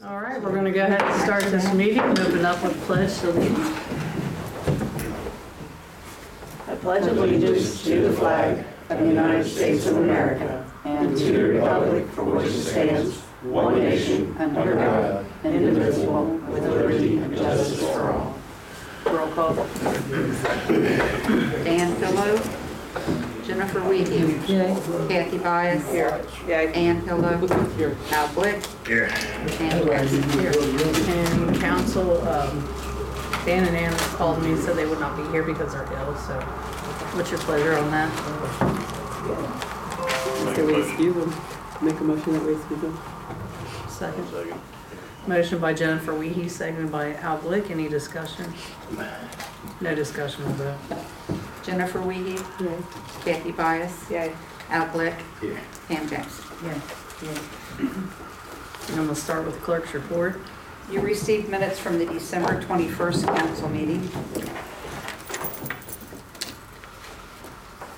All right, we're going to go ahead and start this meeting and open up with pledge to allegiance. I pledge allegiance to the flag of the United States of America and to the republic for which it stands, one nation, under God, indivisible, with liberty and justice for all. Roll call. Dan Pillow, Jennifer Wiehe, Kathy Byess, Here. Ann Pillow, Al Glick, Here. and Jackson. Here. And council, Dan and Ann called me and said they would not be here because they're ill, so what's your pleasure on that? So we excuse them. Make a motion that we excuse them. Second. Motion by Jennifer Wiehe, seconded by Al Glick. Any discussion? No discussion on that. Jennifer Wiehe, Yay. Kathy Byess, Yay. Al Glick, Here. Pam Jackson. Yeah. And I'm gonna start with the clerk's report. You received minutes from the December 21st council meeting.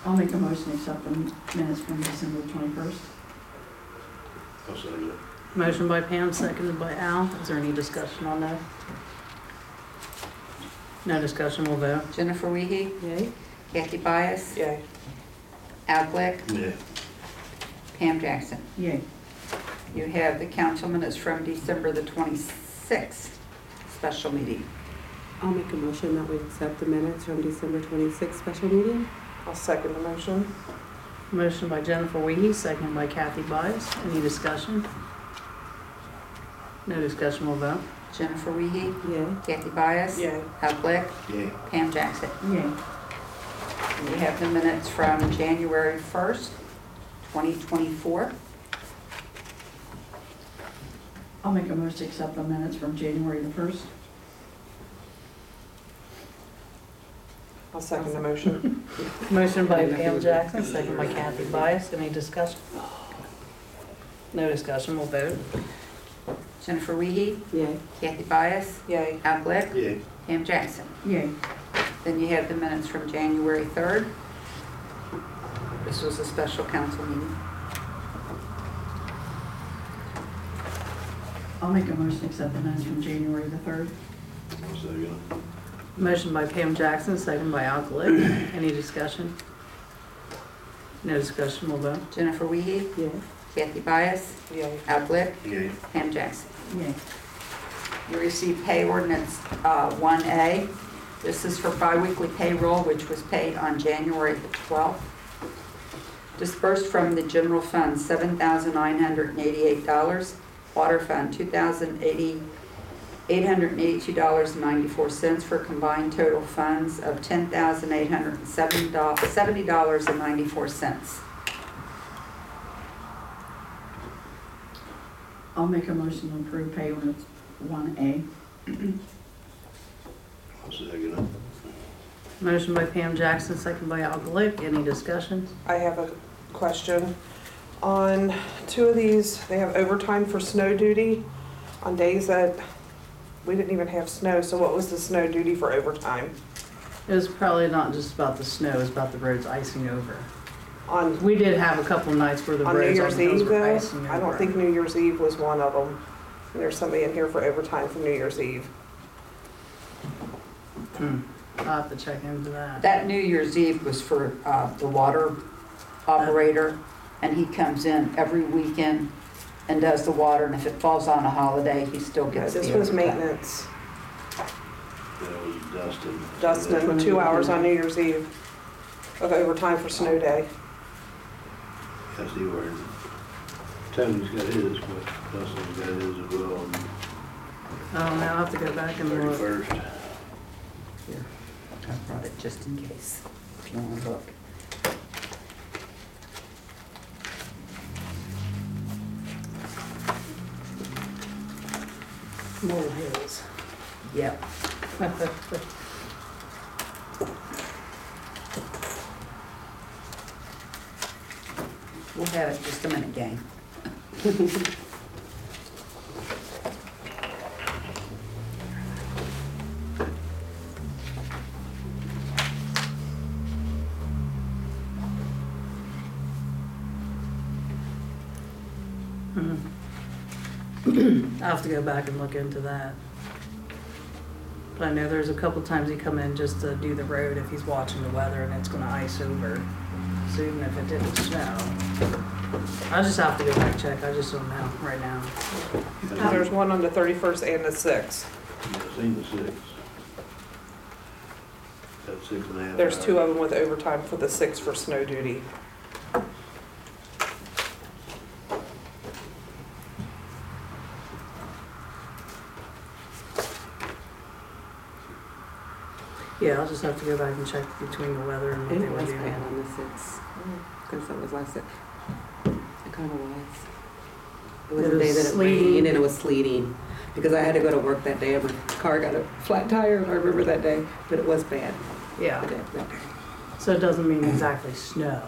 I'll make a motion to accept the minutes from December 21st. I'll second it. Motion by Pam, seconded by Al. Is there any discussion on that? No discussion, we'll vote. Jennifer Wiehe, Yay. Kathy Byess, Yay. Al Glick, Yeah. Pam Jackson. Yay. You have the council minutes from December the 26th special meeting. I'll make a motion that we accept the minutes from December 26th special meeting. I'll second the motion. Motion by Jennifer Wiehe, seconded by Kathy Byess. Any discussion? No discussion, we'll vote. Jennifer Wiehe, Yay. Kathy Byess, Yay. Al Glick, Yeah. Pam Jackson. Yay. We have the minutes from January 1st, 2024. I'll make a motion to accept the minutes from January the 1st. I'll second the motion. Motion by Pam Jackson, seconded by Kathy Byess. Any discussion? No discussion, we'll vote. Jennifer Wiehe, Yay. Kathy Byess, Yay. Al Glick, Yeah. Pam Jackson. Yay. Then you have the minutes from January 3rd. This was a special council meeting. I'll make a motion to accept the minutes from January the 3rd. I'll second it. Motion by Pam Jackson, seconded by Al Glick. Any discussion? No discussion, we'll vote. Jennifer Wiehe, Yay. Kathy Byess, Yay. Al Glick, Yeah. Pam Jackson. Yay. You received pay ordinance 1A. This is for biweekly payroll, which was paid on January the 12th. Disbursed from the general fund, $7,988. Water fund, $2,882.94 for combined total funds of $10,870.94. I'll make a motion to approve pay ordinance 1A. I'll second it. Motion by Pam Jackson, seconded by Al Glick. Any discussion? I have a question. On two of these, they have overtime for snow duty on days that we didn't even have snow. So what was the snow duty for overtime? It was probably not just about the snow, it was about the roads icing over. On We did have a couple nights where the New roads Year's on the hills Eve were though? icing over. I don't think New Year's Eve was one of them. And there's somebody in here for overtime for New Year's Eve. I'll have to check into that. That New Year's Eve was for the water operator, and he comes in every weekend and does the water, and if it falls on a holiday, he still gets the This was overtime. maintenance. That was Dustin. Dustin, 2 hours on New Year's Eve of overtime for snow day. I see where Tony's got his, but Dustin's got his as well on Oh, now I'll have to go back and look. 31st. Here, I brought it just in case, if you want to look. Mole Hills. Yep. We'll have it in just a minute, gang. I'll have to go back and look into that. But I know there's a couple times he come in just to do the road if he's watching the weather and it's gonna ice over. So even if it didn't snow. I'll just have to go back and check. I just don't know right now. There's one on the 31st and the 6th. I've seen the 6. That's 6.5 There's hours. 2 of them with overtime for the 6th for snow duty. Yeah, I'll just have to go back and check between the weather and what they It were was doing. bad on the 6th, because it was last, it kind of was. It was It the day was that it rained sleeting. and it was sleeting, because I had to go to work that day and my car got a flat tire, and I remember that day, but it was bad. Yeah, that day. so it doesn't mean exactly snow.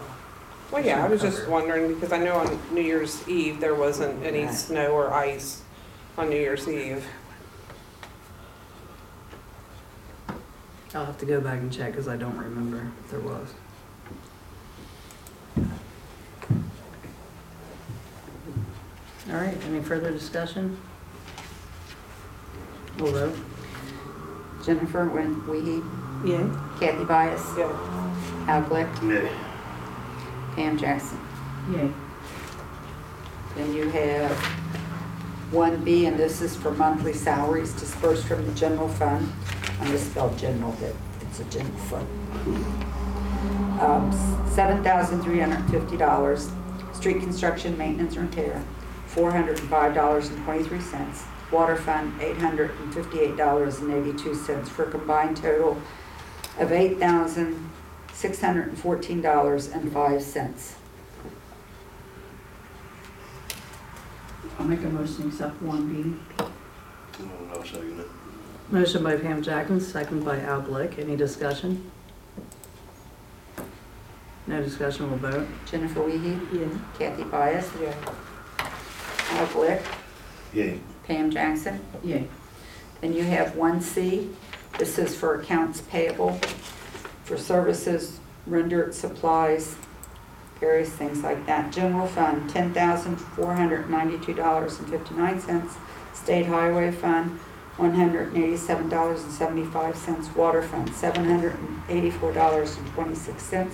Well, yeah, I was just Covered. wondering, because I know on New Year's Eve, there wasn't any Right. snow or ice on New Year's Eve. I'll have to go back and check because I don't remember if there was. All right, any further discussion? We'll vote. Jennifer Wiehe, Yeah, Kathy Byess, Yeah, Al Glick, Yeah. Pam Jackson. Yay. Then you have 1B, and this is for monthly salaries dispersed from the general fund. I misspelled general, but it's a general fund. $7,350. Street construction, maintenance, and repair, $405.23. Water fund, $858.82, for a combined total of $8,614.05. I'll make a motion to accept 1B. I'll second it. Motion by Pam Jackson, second by Al Glick. Any discussion? No discussion, we'll vote. Jennifer Wiehe, yeah, Kathy Byess, yeah. Al Glick, Yay. Pam Jackson. Yay. Then you have 1C. This is for accounts payable for services rendered, supplies, various things like that. General fund, $10,492.59. State highway fund, $187.75. Water fund, $784.26.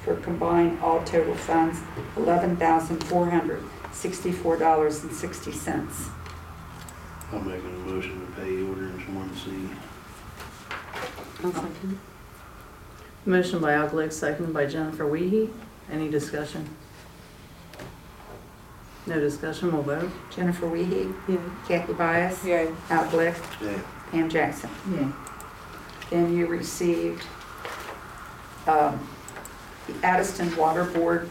For combined all total funds, $11,464.60. I'm making a motion to pay ordinance 1C. I'll second. Motion by Al Glick, seconded by Jennifer Wiehe. Any discussion? No discussion, we'll vote. Jennifer Wiehe, Yeah, Kathy Byess, Yay. Al Glick, Yeah. Pam Jackson. Yay. Then you received the Addyston Water Board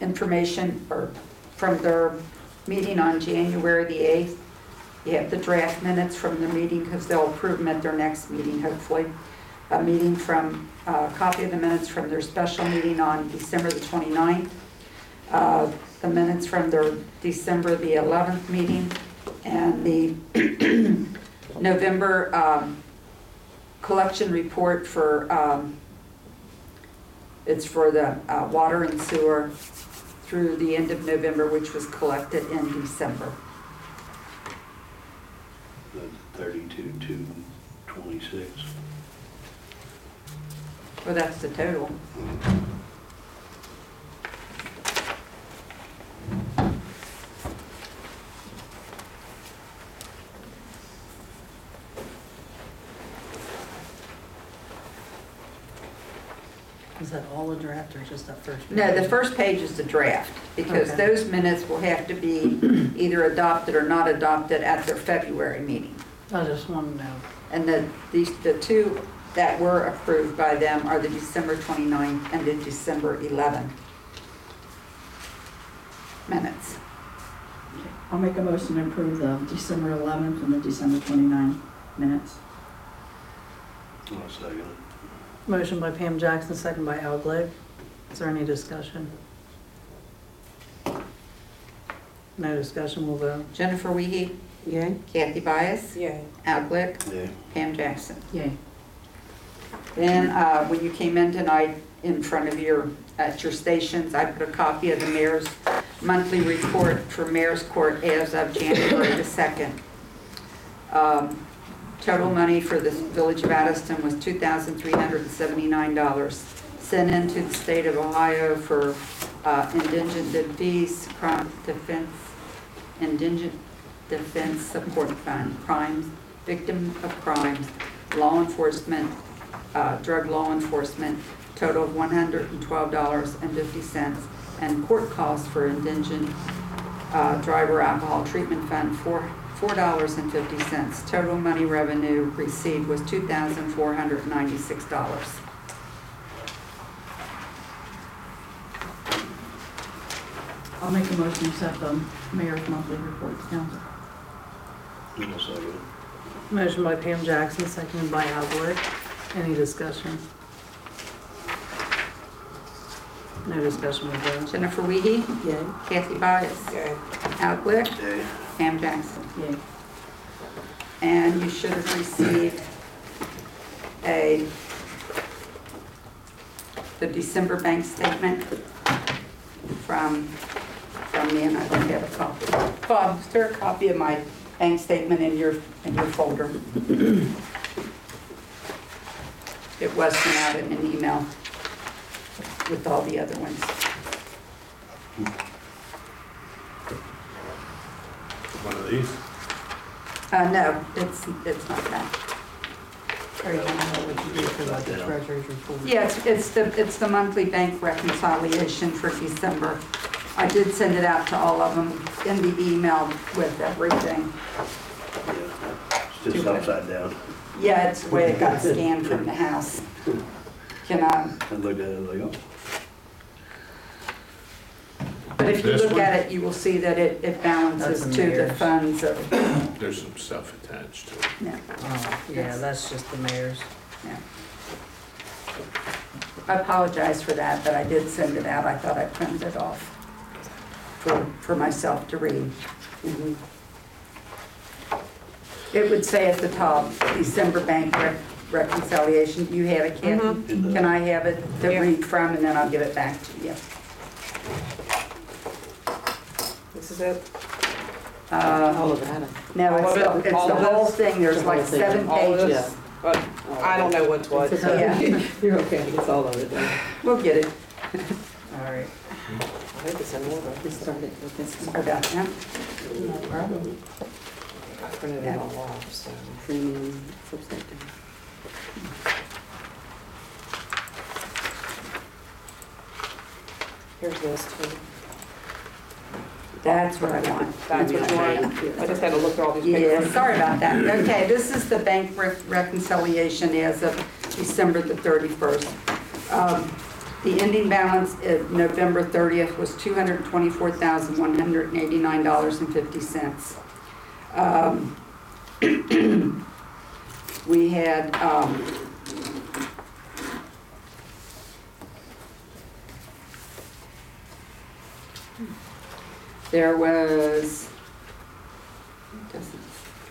information from their meeting on January the 8th. You have the draft minutes from the meeting because they'll approve them at their next meeting, hopefully. A copy of the minutes from their special meeting on December the 29th. The minutes from their December the 11th meeting, and the November collection report for, it's for the water and sewer through the end of November, which was collected in December. That's 32,226. Well, that's the total. Is that all the draft or just that first? No, the first page is the draft, because Okay. those minutes will have to be either adopted or not adopted at their February meeting. I just want to know. And the two that were approved by them are the December 29th and the December 11th minutes. I'll make a motion to approve the December 11th and the December 29th minutes. I'll second it. Motion by Pam Jackson, second by Al Glick. Is there any discussion? No discussion, we'll vote. Jennifer Wiehe, yeah, Kathy Byess, Yay. Al Glick, Yeah. Pam Jackson. Yay. Then, when you came in tonight, in front of at your stations, I put a copy of the mayor's monthly report for Mayor's Court as of January the 2nd. Total money for the Village of Addyston was $2,379. Sent into the state of Ohio for indigent defense, indigent defense support fund, crimes, victim of crimes, law enforcement, drug law enforcement, total of $112.50, and court costs for indigent driver alcohol treatment fund, $4.50. Total money revenue received was $2,496. I'll make a motion to accept the mayor's monthly report to council. I'll second it. Motion by Pam Jackson, seconded by Al Glick. Any discussion? No discussion with those. Jennifer Wiehe, Yay. Kathy Byess, Yay. Al Glick, Yay. Pam Jackson. Yay. And you should have received the December bank statement from me, and I don't have a copy. Bob, is there a copy of my bank statement in your folder? It was sent out in an email with all the other ones. One of these? No, it's not that. Are you gonna know what you do for like the treasurer's report? Yeah, it's the monthly bank reconciliation for December. I did send it out to all of them in the email with everything. Yeah, it's just upside down. Yeah, it's the way it got scanned from the house. Can I? I looked at it like, oh. But if you This look one? at it, you will see that it balances That's to the the mayor's. funds of, There's some stuff attached to it. no, Oh, yeah, that's just the mayor's. no. I apologize for that, but I did send it out. I thought I printed it off for myself to read. It would say at the top, December bank reconciliation. You have it, Kathy? Mhm. Can I have it to Yeah. read from, and then I'll give it back to you? This is it? All of that. No, All of it? it's All the of whole this? thing. There's like 7 All of pages. this? But I don't know what's what. It's so- okay. You're okay, it's all of it. We'll get it. All right. I think it's in order. We started with this. About that. No problem. I printed it all off, so. Premium subscription. Here's this too. That's what I want. That's what you want? I just had to look through all these Yeah, papers. sorry about that. Okay, this is the bank reconciliation as of December the 31st. The ending balance of November 30th was $224,189.50. We had, there was, it doesn't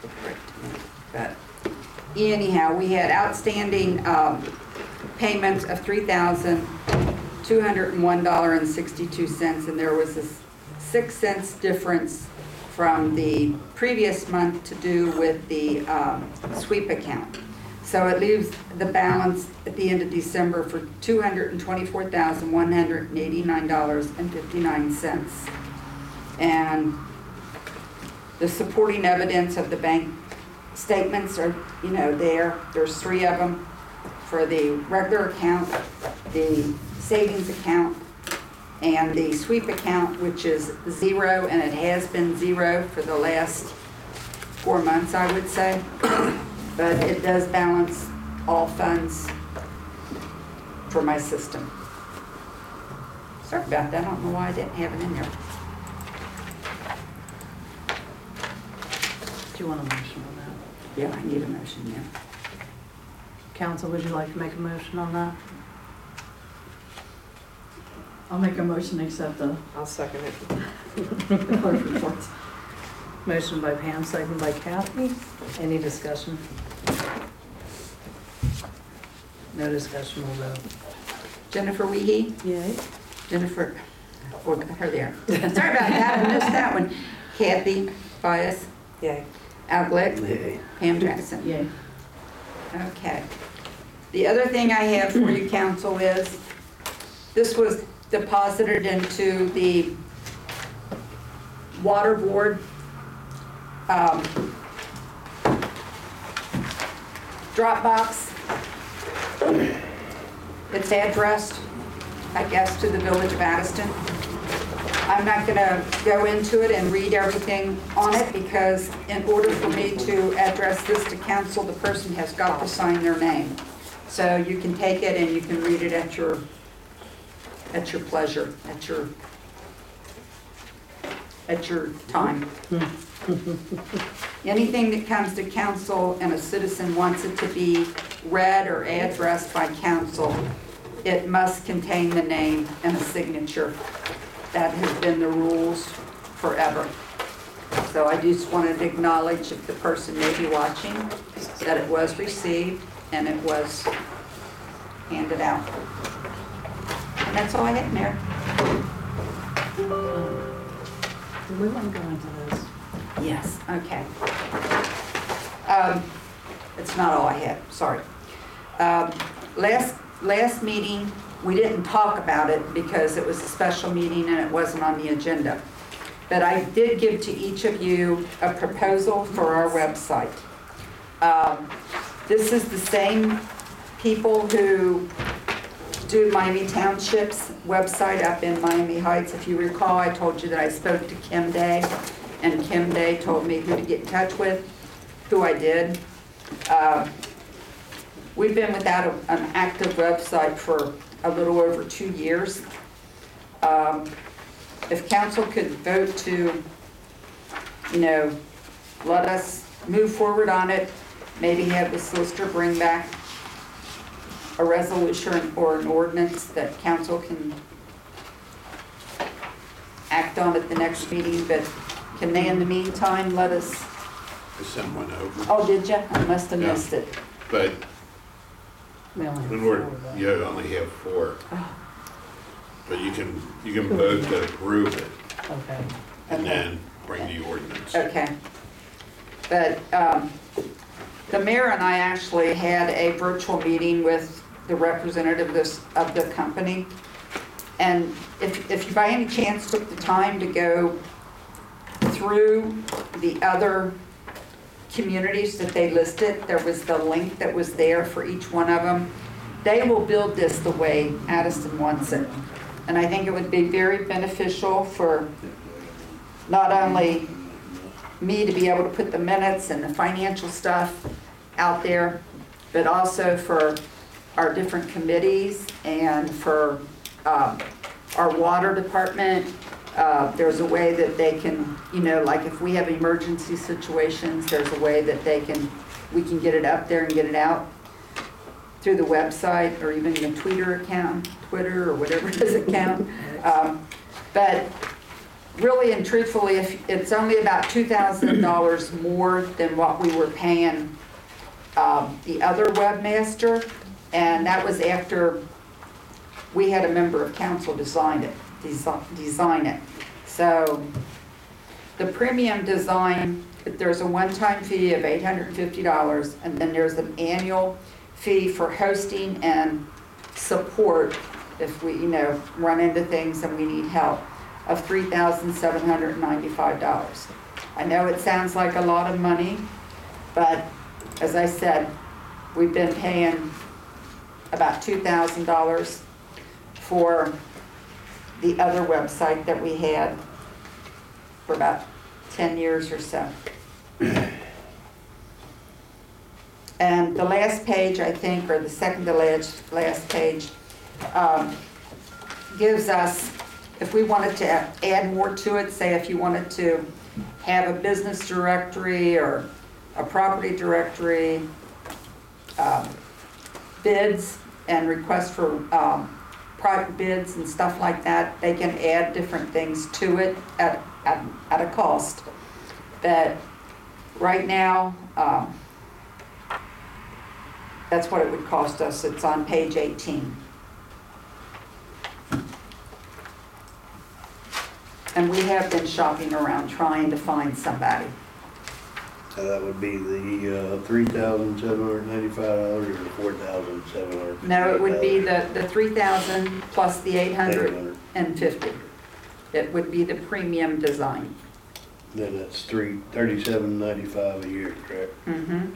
look right to me, but anyhow, we had outstanding payments of $3,201.62, and there was a 6 cents difference from the previous month to do with the sweep account. So it leaves the balance at the end of December for $224,189.59. And the supporting evidence of the bank statements are, there's 3 of them for the regular account, the savings account, and the sweep account, which is 0, and it has been 0 for the last 4 months, I would say. But it does balance all funds for my system. Sorry about that, I don't know why I didn't have it in there. Do you want a motion on that? Yeah, I need a motion, yeah. Council, would you like to make a motion on that? I'll make a motion to accept the I'll second it. clerk's reports. Motion by Pam, second by Kathy. Any discussion? No discussion, we'll vote. Jennifer Wiehe, Yay. we got her there. Sorry about that, I missed that one. Nixon-Byess, Yay. Glick, Hey. Pam Jackson. Yay. Okay. The other thing I have for you, council, is this was deposited into the water board drop box. It's addressed, I guess, to the village of Addyston. I'm not gonna go into it and read everything on it because in order for me to address this to council, the person has got to sign their name. So you can take it and you can read it at your pleasure, at your time. Anything that comes to council and a citizen wants it to be read or addressed by council, it must contain the name and a signature. That has been the rules forever. So I just wanted to acknowledge, if the person may be watching, that it was received and it was handed out. And that's all I had, Mayor. Do we want to go into this? Yes, okay. It's not all I had, sorry. Last meeting, we didn't talk about it because it was a special meeting and it wasn't on the agenda. But I did give to each of you a proposal for our website. This is the same people who do Miami Township's website up in Miami Heights. If you recall, I told you that I spoke to Kim Day, and Kim Day told me who to get in touch with, who I did. We've been without an active website for a little over 2 years. If council could vote to, let us move forward on it, maybe have the solicitor bring back a resolution or an ordinance that council can act on at the next meeting, but can they in the meantime let us? I sent one over. Oh, did you? I must have Yeah. missed it. But We only have in order, 4 though. you only have 4. Oh. But you can vote to approve it Okay. and Okay. then bring the ordinance. Okay. But the mayor and I actually had a virtual meeting with the representative of the company. And if you by any chance took the time to go through the other communities that they listed, there was the link that was there for each one of them. They will build this the way Addyston wants it. And I think it would be very beneficial for not only me to be able to put the minutes and the financial stuff out there, but also for our different committees and for our water department. There's a way that they can, like if we have emergency situations, there's a way that we can get it up there and get it out through the website or even the Twitter or whatever it is account. But really and truthfully, if it's only about $2,000 more than what we were paying the other webmaster, and that was after we had a member of council design it. So the premium design, there's a one-time fee of $850, and then there's an annual fee for hosting and support if we, run into things and we need help, of $3,795. I know it sounds like a lot of money, but as I said, we've been paying about $2,000 for the other website that we had for about 10 years or so. And the last page, I think, or the second to last page, gives us, if we wanted to add more to it, say if you wanted to have a business directory or a property directory, bids and requests for private bids and stuff like that, they can add different things to it at a cost. But right now, that's what it would cost us. It's on page 18. And we have been shopping around trying to find somebody. So that would be the $3,795 or $4,700? No, it would be the 3,000 plus the 850. It would be the premium design. Then that's $37.95 a year, correct? Mm-hmm.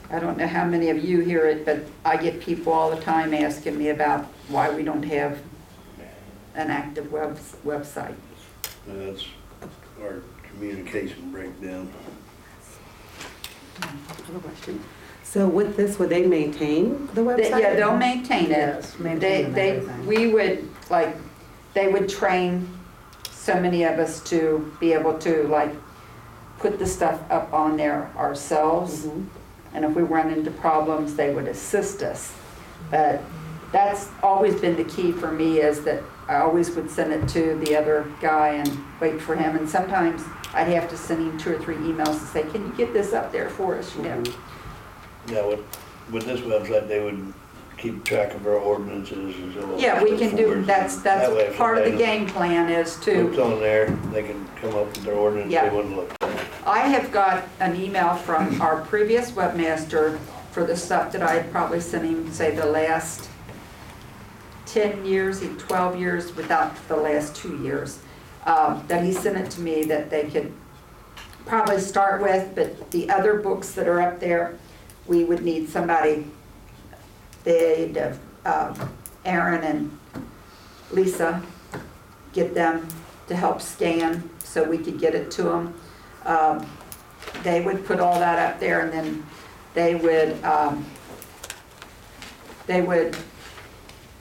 I don't know how many of you hear it, but I get people all the time asking me about why we don't have an active website. That's our communication breakdown. I have a question. So with this, would they maintain the website? Yeah, they'll maintain it. Yes, maintain everything. We would, like, they would train so many of us to be able to, like, put the stuff up on there ourselves. Mhm. And if we run into problems, they would assist us. But that's always been the key for me, is that I always would send it to the other guy and wait for him. And sometimes I'd have to send him 2 or 3 emails to say, can you get this up there for us, you know? Yeah, with this website, they would keep track of our ordinances and so on. Yeah, we can do, that's That way, if part of the they game plan is What's to, on there, they can come up with their ordinance Yeah. they want to look at. I have got an email from our previous webmaster for the stuff that I had probably sent him, say, the last 10 years, 12 years, without the last 2 years, that he sent it to me that they could probably start with, but the other books that are up there, we would need somebody, they'd, Aaron and Lisa, get them to help scan so we could get it to them. They would put all that up there, and then they would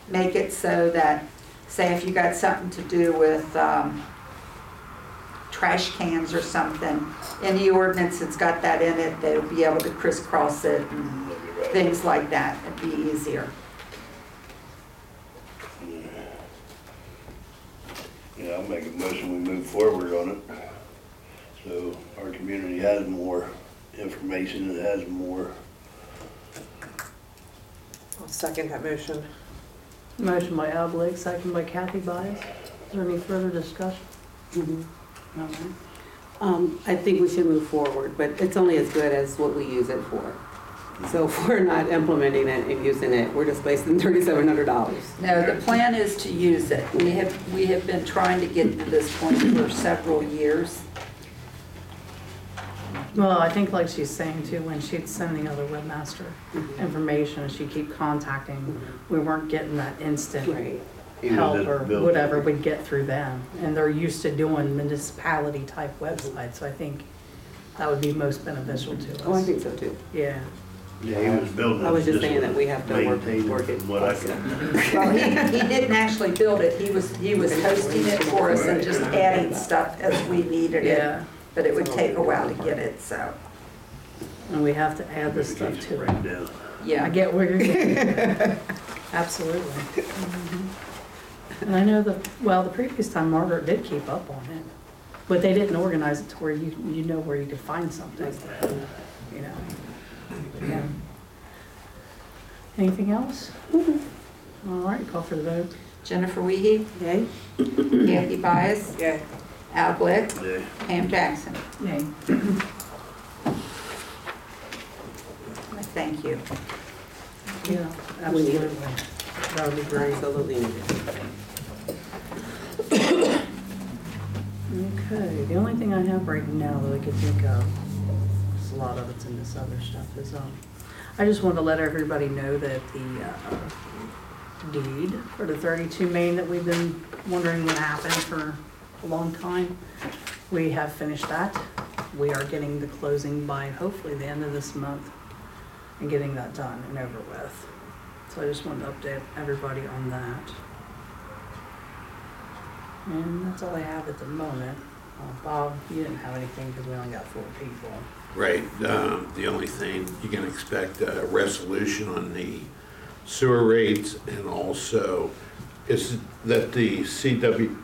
make it so that, say if you got something to do with trash cans or something, in the ordinance it's got that in it, they would be able to crisscross it and things like that. It'd be easier. Yeah, I'll make a motion, we move forward on it. So our community has more information, it has more. I'll second that motion. Motion by Al Glick, second by Kathy Byess. Is there any further discussion? Mhm. All right. I think we should move forward, but it's only as good as what we use it for. So if we're not implementing it and using it, we're just wasting $3,700. No, the plan is to use it. We have been trying to get to this point for several years. Well, I think like she's saying too, when she'd send the other webmaster information, she'd keep contacting, we weren't getting that instant Right. Even help this or bill- whatever we'd get through them. And they're used to doing municipality type websites, so I think that would be most beneficial to us. Oh, I think so too. Yeah. Yeah, he was building it. I was just saying that we have to maintain work it what I also. can. Well, he didn't actually build it. He was hosting it for us and just adding stuff as we needed it. Yeah, But it would take a while to get it, so, and we have to add this stuff to it. Breakdown. I yeah. get where you're getting. Absolutely. And I know the previous time Margaret did keep up on it, but they didn't organize it to where you know where you could find something, you know. Yeah. Anything else? All right, call for the vote. Jennifer Wiehe, Okay? Kathy Byess, Yeah. Al Glick, Yeah. Pam Jackson. Yay. Thank you. Yeah, absolutely. That would be great. Absolutely needed. Okay, the only thing I have right now that I could think of, 'cause a lot of it's in this other stuff, is I just wanted to let everybody know that the deed for the 32 Main that we've been wondering what happened for a long time, we have finished that. We are getting the closing by hopefully the end of this month and getting that done and over with. So I just wanted to update everybody on that. And that's all I have at the moment. Bob, you didn't have anything because we only got 4 people. Right, the only thing, you can expect a resolution on the sewer rates, and also is that the CWW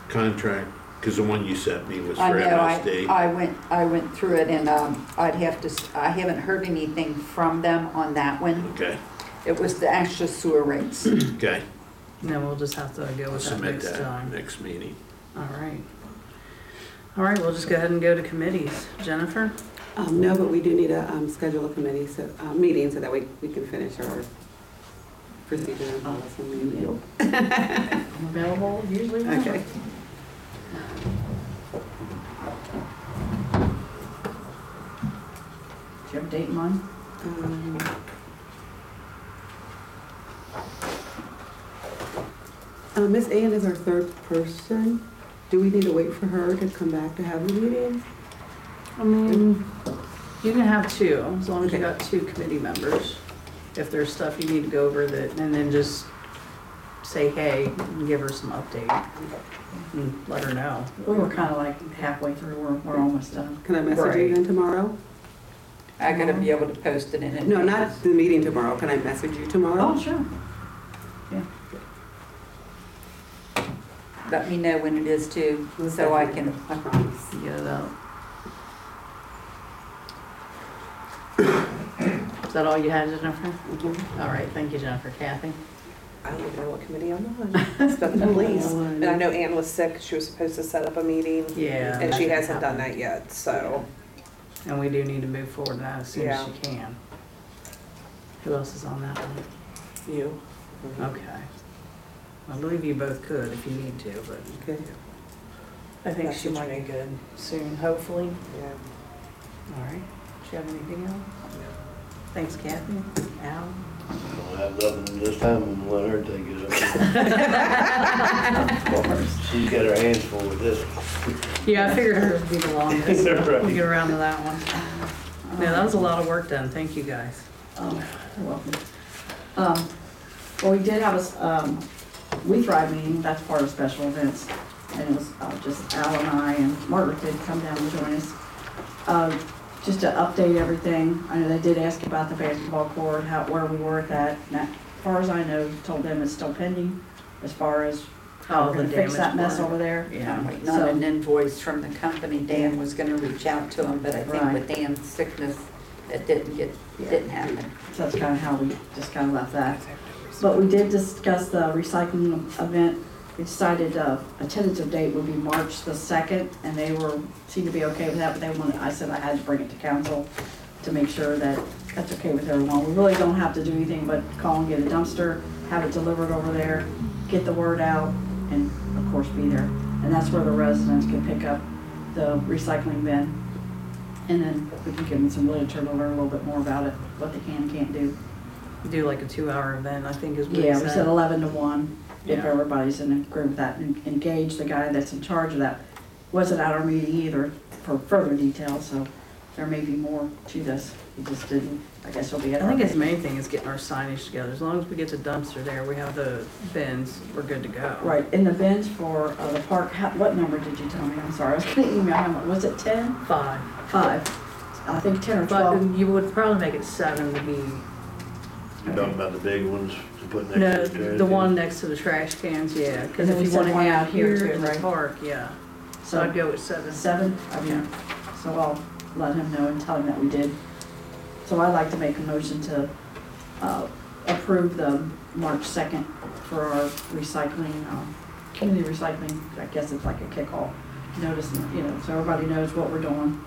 contract Because the one you sent me was for I know, MSD. I went through it and I'd have to, I haven't heard anything from them on that one. Okay, It was the extra sewer rates. okay. Then we'll just have to go I'll with that submit next that time. next meeting. All right. All right, we'll just go ahead and go to committees. Jennifer? No, but we do need to schedule a committee, meeting so that we can finish our procedure and policy meeting. I'm available usually. Okay. Do you have a date in mind? Miss Ann is our third person. Do we need to wait for her to come back to have the meeting? I mean, you can have two, as long as you Okay. got two committee members. If there's stuff you need to go over that, and then just say, hey, and give her some update. And let her know. We were kind of like halfway through, we're almost done. Can I message Right. you then tomorrow? I gotta be able to post it in it. No, not the meeting tomorrow. Can I message you tomorrow? Oh, sure. Let me know when it is too, so I can, I promise. Get it out. Is that all you had, Jennifer? All right, thank you, Jennifer. Kathy? I don't even know what committee I'm on. It's been the police. And I know Ann was sick. She was supposed to set up a meeting. Yeah. And she that hasn't done happened. that yet, so. And we do need to move forward now as soon as Yeah. she can. Who else is on that one? You. Okay. I believe you both could if you need to, but Okay. I think That's she what might you be good soon, hopefully. Yeah. All right. Do you have anything else? Thanks, Kathy. Al? Don't have nothing this time, and let her take it up. She's got her hands full with this. Yeah, I figured hers would be the longest. Right. We'll get around to that one. Yeah, that was a lot of work done. Thank you, guys. Oh, you're welcome. Well, we did have a, We Thrive meeting, that's part of special events. And it was just Al and I and Margret did come down and join us. Just to update everything, I know they did ask about the basketball court, where we were at that. And as far as I know, told them it's still pending as far as how we're the gonna fix that damage mess part. over there. Yeah. I'm waiting on an invoice from the company. Dan was gonna reach out to him, but I think Right. with Dan's sickness, it didn't happen. So that's kind of how we just kind of left that. But we did discuss the recycling event. We decided a tentative date would be March the 2nd, and they seemed to be okay with that, but I said I had to bring it to council to make sure that that's okay with everyone. We really don't have to do anything but call and get a dumpster, have it delivered over there, get the word out, and of course be there. And that's where the residents can pick up the recycling bin. And then we can give them some literature to learn a little bit more about it, what they can and can't do. Do like a 2-hour event, I think is what he Yeah, we said said. 11 to 1, if Yeah. everybody's in agreement with that, and engage the guy that's in charge of that. Wasn't at our meeting either for further details, so there may be more to this. He just didn't, I guess he'll be at I our think his meeting. main thing is getting our signage together. As long as we get the dumpster there, we have the bins, we're good to go. Right, in the bins for the park, what number did you tell me? I'm sorry, I was gonna email him, was it 10? 5. 5. I think 10 or But 12. you would probably make it 7 to be, You're talking about the big ones to put next no, to the trash the can? one next to the trash cans, yeah. Because And if we you said want to one have out here here too, in the right? park, yeah. So I'd go with 7. 7? Okay. So I'll let him know and tell him that we did. So I'd like to make a motion to approve the March 2nd for our recycling, community recycling. I guess it's like a kickoff notice, so everybody knows what we're doing.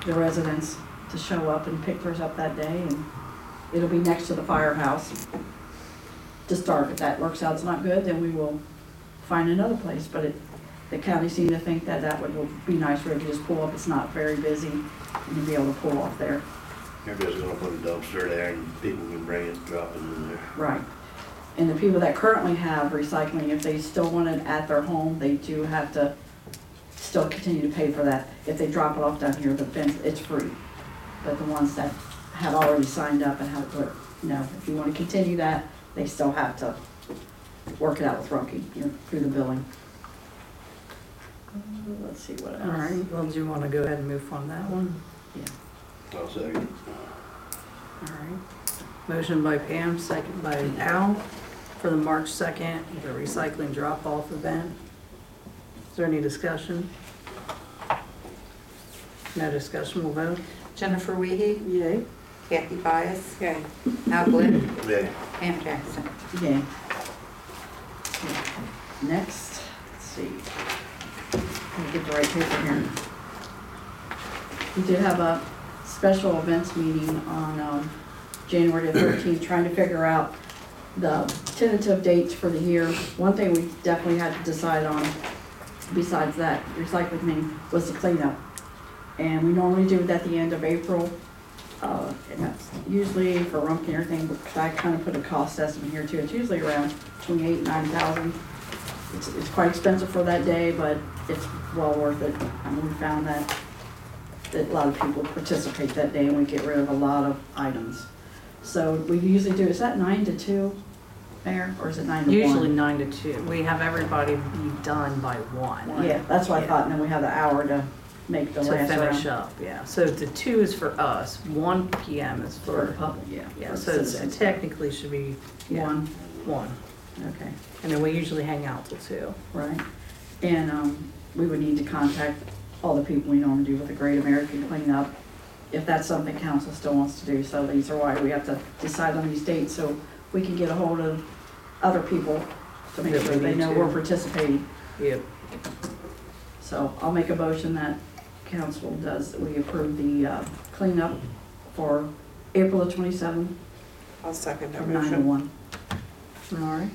The residents to show up and pick theirs up that day, and it'll be next to the firehouse to start. If that works out, it's not good, then we will find another place, but the county seemed to think that would be nice where you could just pull up, it's not very busy, and you'll be able to pull off there. Everybody's gonna put a dumpster there and people can bring it, drop it in there. Right. And the people that currently have recycling, if they still want it at their home, they do have to still continue to pay for that. If they drop it off down here, the fence, it's free. But the ones that have already signed up and have to, if you want to continue that, they still have to work it out with Rumpke, through the billing. Let's see what else. All right, well, do you want to go ahead and move on that one? I'll second. All right. Motion by Pam, second by Al for the March 2nd, the recycling drop-off event. Is there any discussion? No discussion, we'll vote. Jennifer Wiehe, Yay. Kathy Byess, Okay. Al Glick, Yeah. Pam Jackson. Yay. Next, let's see. Let me get the right paper here. We did have a special events meeting on January the 13th, trying to figure out the tentative dates for the year. One thing we definitely had to decide on, besides that recycling thing, was the cleanup. And we normally do it at the end of April. And that's usually for Rumpkin and everything, but I kind of put a cost estimate here too. It's usually around $28,000 to $9,000. It's quite expensive for that day, but it's well worth it. I mean, we found that a lot of people participate that day and we get rid of a lot of items. So we usually do, is that 9 to 2, Mayor, or is it 9 to 1? Usually 9 to 2. We have everybody be done by 1. Yeah, that's what I Yeah. thought, and then we have the hour to make the To last finish round. up, yeah. So the 2 is for us, 1 PM is For the for, public, yeah. yeah, for so it citizens. technically should be Yeah. 1. Okay, And then we usually hang out till 2. right. And we would need to contact all the people we normally do with the Great American Cleanup, if that's something council still wants to do. So these are why we have to decide on these dates, so we can get a hold of other people to make That sure we they need know to. we're participating. Yep. So I'll make a motion that council does, that we approve the cleanup for April the 27th I'll second that from 9 to motion. 1. All right.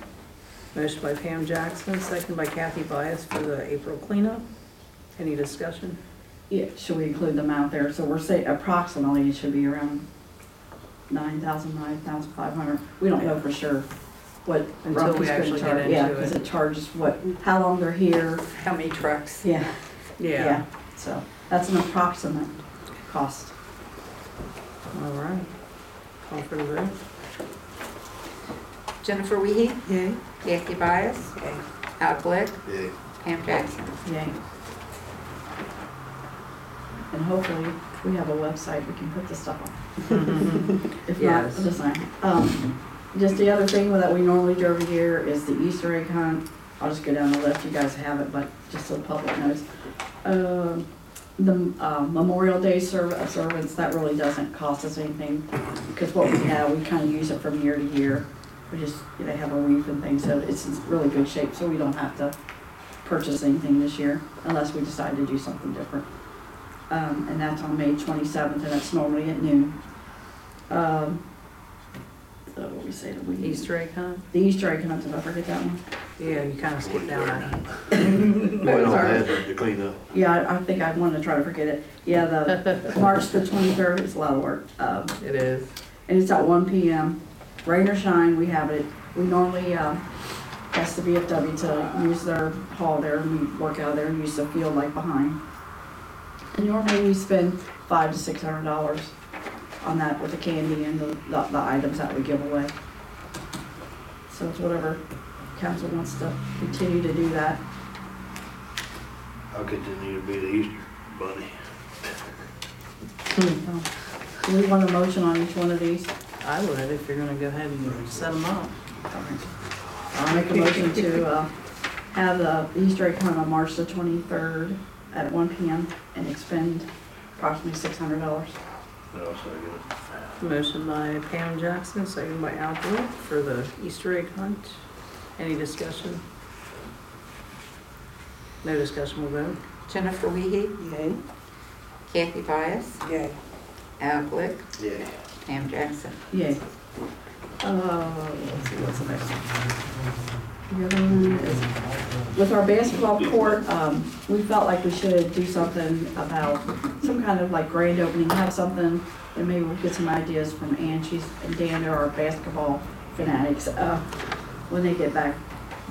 Motion by Pam Jackson, second by Kathy Byess for the April cleanup. Any discussion? Yeah, should we include them out there? So we're saying approximately it should be around 9,000, 9,500. We don't know for sure what Until we Rumpkin's gonna actually get charge. into Yeah, it. because it charges how long they're here. How many trucks? Yeah, Yeah. so that's an approximate cost. All right. Call for the vote. Jennifer Wiehe, Yay. Kathy Byess, Okay. Al Glick, Yeah. Pam Jackson. Yay. And hopefully, if we have a website, we can put this stuff on. If not, Yes. just like, just the other thing that we normally do every year is the Easter egg hunt. I'll just go down the list, you guys have it, but just so the public knows. The Memorial Day observance, that really doesn't cost us anything, because what we have, we kind of use it from year to year. We just, they have a wreath and things, so it's in really good shape, so we don't have to purchase anything this year, unless we decide to do something different. And that's on May 27th, and that's normally at noon. So what we say, the Easter egg hunt? The Easter egg hunt, did I forget that one? Yeah, you kind of skipped down that. We don't have it to clean up. Yeah, I think I wanted to try to forget it. Yeah, the March the 23rd, it's a lot of work. It is. And it's at 1 PM. Rain or shine, we have it. We normally ask the VFW to use their hall there, and we work out there and use the field like behind. And normally we spend $500 to $600 on that with the candy and the items that we give away. So it's whatever council wants to continue to do that. I'll continue to be the Easter bunny. Do we want a motion on each one of these? I would, if you're gonna go ahead and set them up. I'll make a motion to have the Easter egg hunt on March the 23rd at 1 PM and expend approximately $600. I'll second it. Motion by Pam Jackson, second by Al Glick for the Easter egg hunt. Any discussion? No discussion, we'll vote. Jennifer Wiehe, Yay. Kathy Byess, Yay. Al Glick, Yeah. Pam Jackson. Yay. Let's see, what's the next one? The other one is, with our basketball court, we felt like we should do something about some kind of like grand opening, have something, and maybe we'll get some ideas from Ann, and Dan, they're our basketball fanatics, when they get back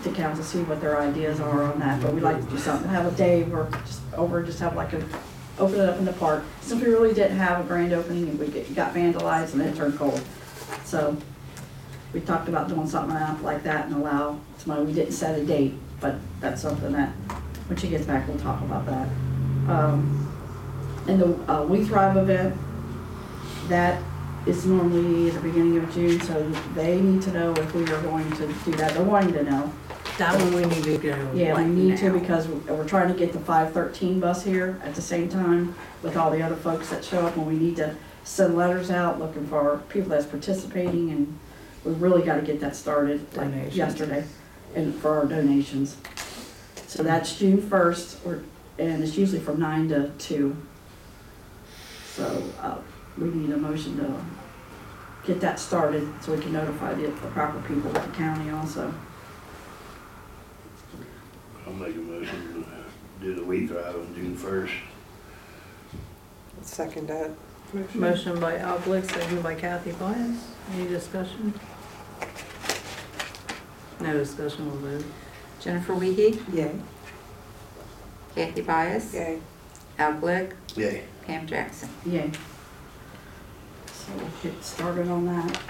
to council, see what their ideas are on that, but we'd like to do something, have a day where just have like open it up in the park, since we really didn't have a grand opening, and we got vandalized and it turned cold. So we talked about doing something out like that and allow somebody, we didn't set a date, but that's something that, when she gets back, we'll talk about that. And the We Thrive event, that is normally at the beginning of June, so they need to know if we are going to do that. They're wanting to know. That one we need to go Yeah, we like need to now. because we're trying to get the 513 bus here at the same time with all the other folks that show up, and we need to send letters out looking for people that's participating, and we really gotta get that started like Donations. yesterday, and for our donations. So that's June 1st, and it's usually from 9 to 2. So, we need a motion to get that started so we can notify the proper people at the county also. I'll make a motion to do the wheat drive on June 1st. Second that. Motion by Al Glick, seconded by Kathy Byess. Any discussion? No discussion, we'll vote. Jennifer Wiehe, Yay. Kathy Byess, Yay. Al Glick, Yay. Pam Jackson. Yay. So we'll get started on that.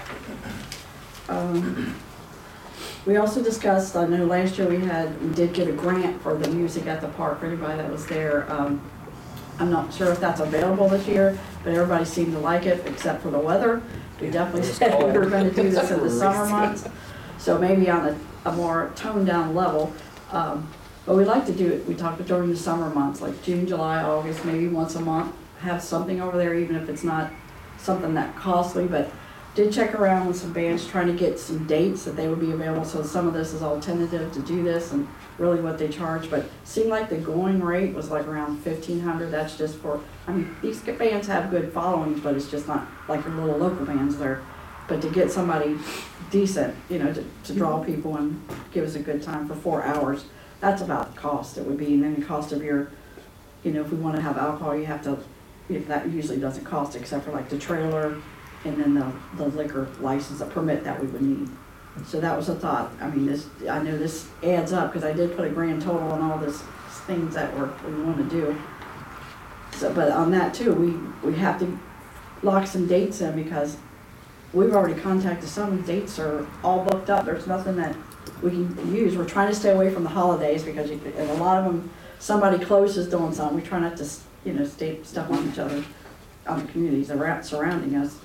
We also discussed, I know last year we did get a grant for the music at the park, for anybody that was there. I'm not sure if that's available this year, but everybody seemed to like it except for the weather. We definitely said we were gonna do this in the summer months, so maybe on a more toned down level. But we like to do it, we talked during the summer months, like June, July, August, maybe once a month, have something over there, even if it's not something that costly, but did check around with some bands trying to get some dates that they would be available, so some of this is all tentative to do this and really what they charge, but seemed like the going rate was like around $1,500. That's just for, I mean, these bands have good followings, but it's just not like your little local bands there. But to get somebody decent, you know, to draw people and give us a good time for 4 hours, that's about the cost it would be. And then the cost of your, you know, if we want to have alcohol, you have to, if that usually doesn't cost except for like the trailer and then the liquor license, a permit that we would need. So that was a thought. I mean, I know this adds up because I did put a grand total on all this things that we want to do. So, but on that too, we have to lock some dates in because we've already contacted some dates are all booked up. There's nothing that we can use. We're trying to stay away from the holidays because and a lot of them, somebody close is doing something. We try not to, you know, stay stuff on each other, on the communities around surrounding us.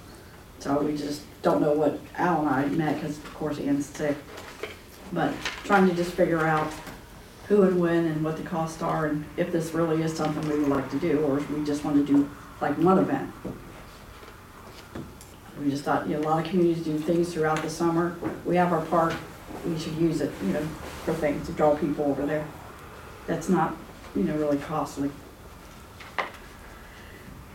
So we just don't know what Al and I met because of course Ian's sick. But trying to just figure out who and when and what the costs are and if this really is something we would like to do or if we just want to do like one event. We just thought, you know, a lot of communities do things throughout the summer. We have our park, we should use it, you know, for things to draw people over there. That's not, you know, really costly.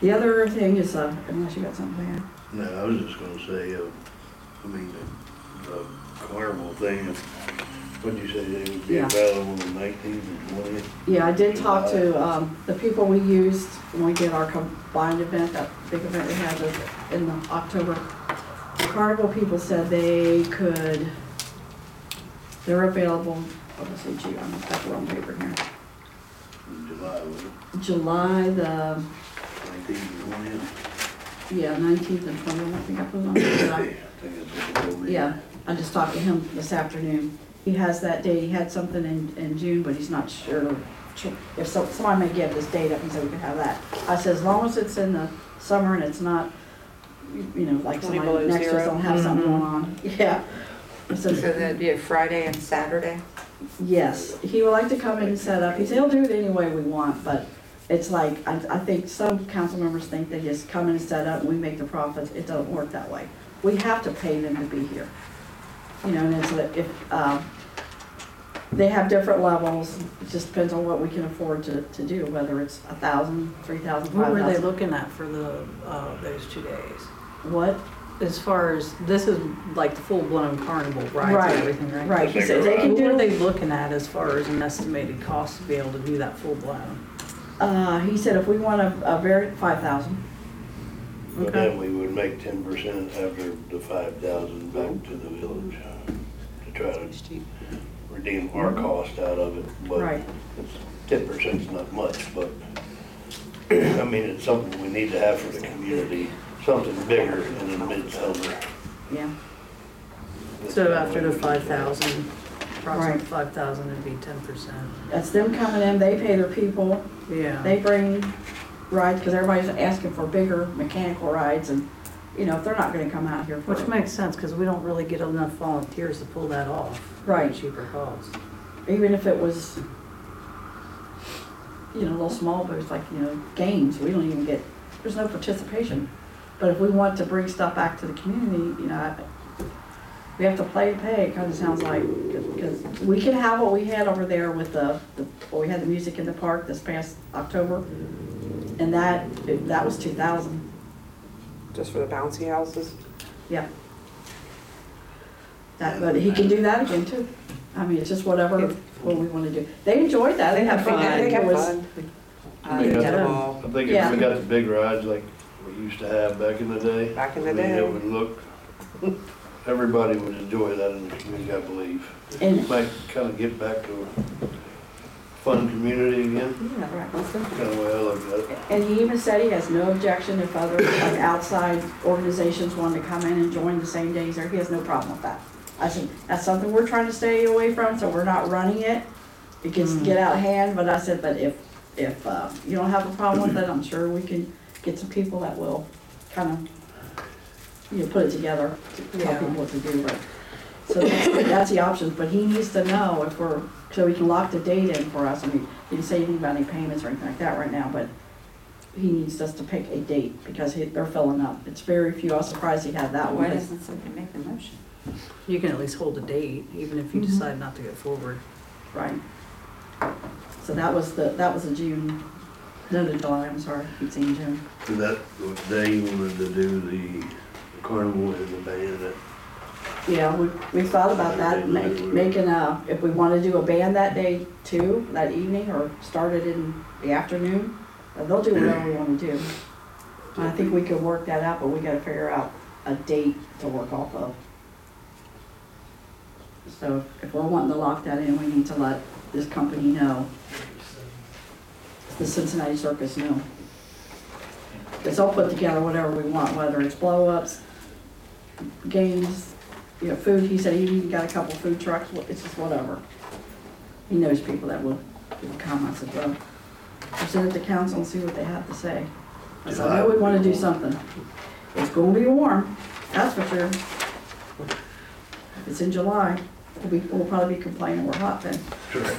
The other thing is, unless you got something there. No, I was just gonna say, I mean, the carnival thing, what'd you say, they would be Yeah. available on the 19th and 20th? Yeah, I did talk to the people we used when we did our combined event, that big event we had in the October. Carnival people said they're available, let's see, gee, I've got the wrong paper here. In July, was it? July the, 19th and 20th? yeah, 19th and 20th, I think I put it on I there. think it's what it will be. Yeah, I just talked to him this afternoon. He has that date, he had something in June, but he's not sure if somebody may give this date up and say we can have that. I said, as long as it's in the summer and it's not, you know, like 20 somebody below next to us zero. don't have something going on. Yeah. I So said, that'd be a Friday and Saturday? yes, he would like to come in and set up. He said he'll do it any way we want, but it's like, I think some council members think they just come in and set up and we make the profits. It doesn't work that way. We have to pay them to be here. You know, and it's, if, they have different levels, it just depends on what we can afford to do, whether it's 1,000, 3,000, What were they 5,000. looking at for those 2 days? What? As far as, this is like the full-blown carnival rides Right, and everything, right? Right, he said they can What were do, they looking at as far as an estimated cost to be able to do that full-blown? he said if we want a very, 5,000. But Okay. then we would make 10% after the 5,000 back to the village to try to redeem our cost out of it. But Right. 10% is not much, but I mean, it's something we need to have for the community, something bigger in the midsummer. Yeah, So after the 5,000, approximately Right. 5,000 would be 10%. that's them coming in, they pay their people, Yeah. they bring rides, because everybody's asking for bigger mechanical rides, and, you know, if they're not gonna come out here for Which makes sense, because we don't really get enough volunteers to pull that off. Right. At a cheaper cost. even if it was, you know, little small booths, like, you know, games, we don't even get, there's no participation. But if we want to bring stuff back to the community, you know, we have to pay, it kind of sounds like, because we can have what we had over there with well, we had the music in the park this past October, and that was 2,000. Just for the bouncy houses? Yeah. But he can do that again too. I mean, it's just what we want to do. They enjoyed that, they had fun. I think it was. I Yeah. get them all. I think Yeah. if we got the big rides like we used to have back in the day. Back in the I mean, day. it would look, everybody would enjoy that in the community, I believe. And, Might kind of get back to a fun community again, Yeah, Right. most kind definitely. of way I look at it. and he even said he has no objection if other, like, outside organizations wanted to come in and join the same days there. He has no problem with that. I said, that's something we're trying to stay away from, so we're not running it. It can get out of hand, but I said, but if you don't have a problem with it, I'm sure we can get some people that will kind of, you know, put it together to tell Yeah. people what to do. But so that's the options, but he needs to know if so he can lock the date in for us. I mean, he didn't say anything about any payments or anything like that right now, but he needs us to pick a date because they're filling up. It's very few. I was surprised he had that Why one. doesn't somebody make the motion? You can at least hold a date, even if you Mhm. decide not to go forward. Right. So that was the June, no, the July, I'm sorry, I keep saying June. So that, they wanted to do the carnival and the band, that Yeah, we thought about that, making if we want to do a band that day too, that evening, or start it in the afternoon, they'll do whatever we want to do. And I think we could work that out, but we gotta figure out a date to work off of. So if we're wanting to lock that in, we need to let this company know, the Cincinnati Circus know. Because they'll put together whatever we want, whether it's blow-ups, games, you know, food. He said he even got a couple food trucks, it's just whatever. He knows people that will come. I said, well, present it to council and see what they have to say. I said, I know we want to do something. It's going to be warm, that's for sure. If it's in July, we'll probably be complaining we're hot then. correct.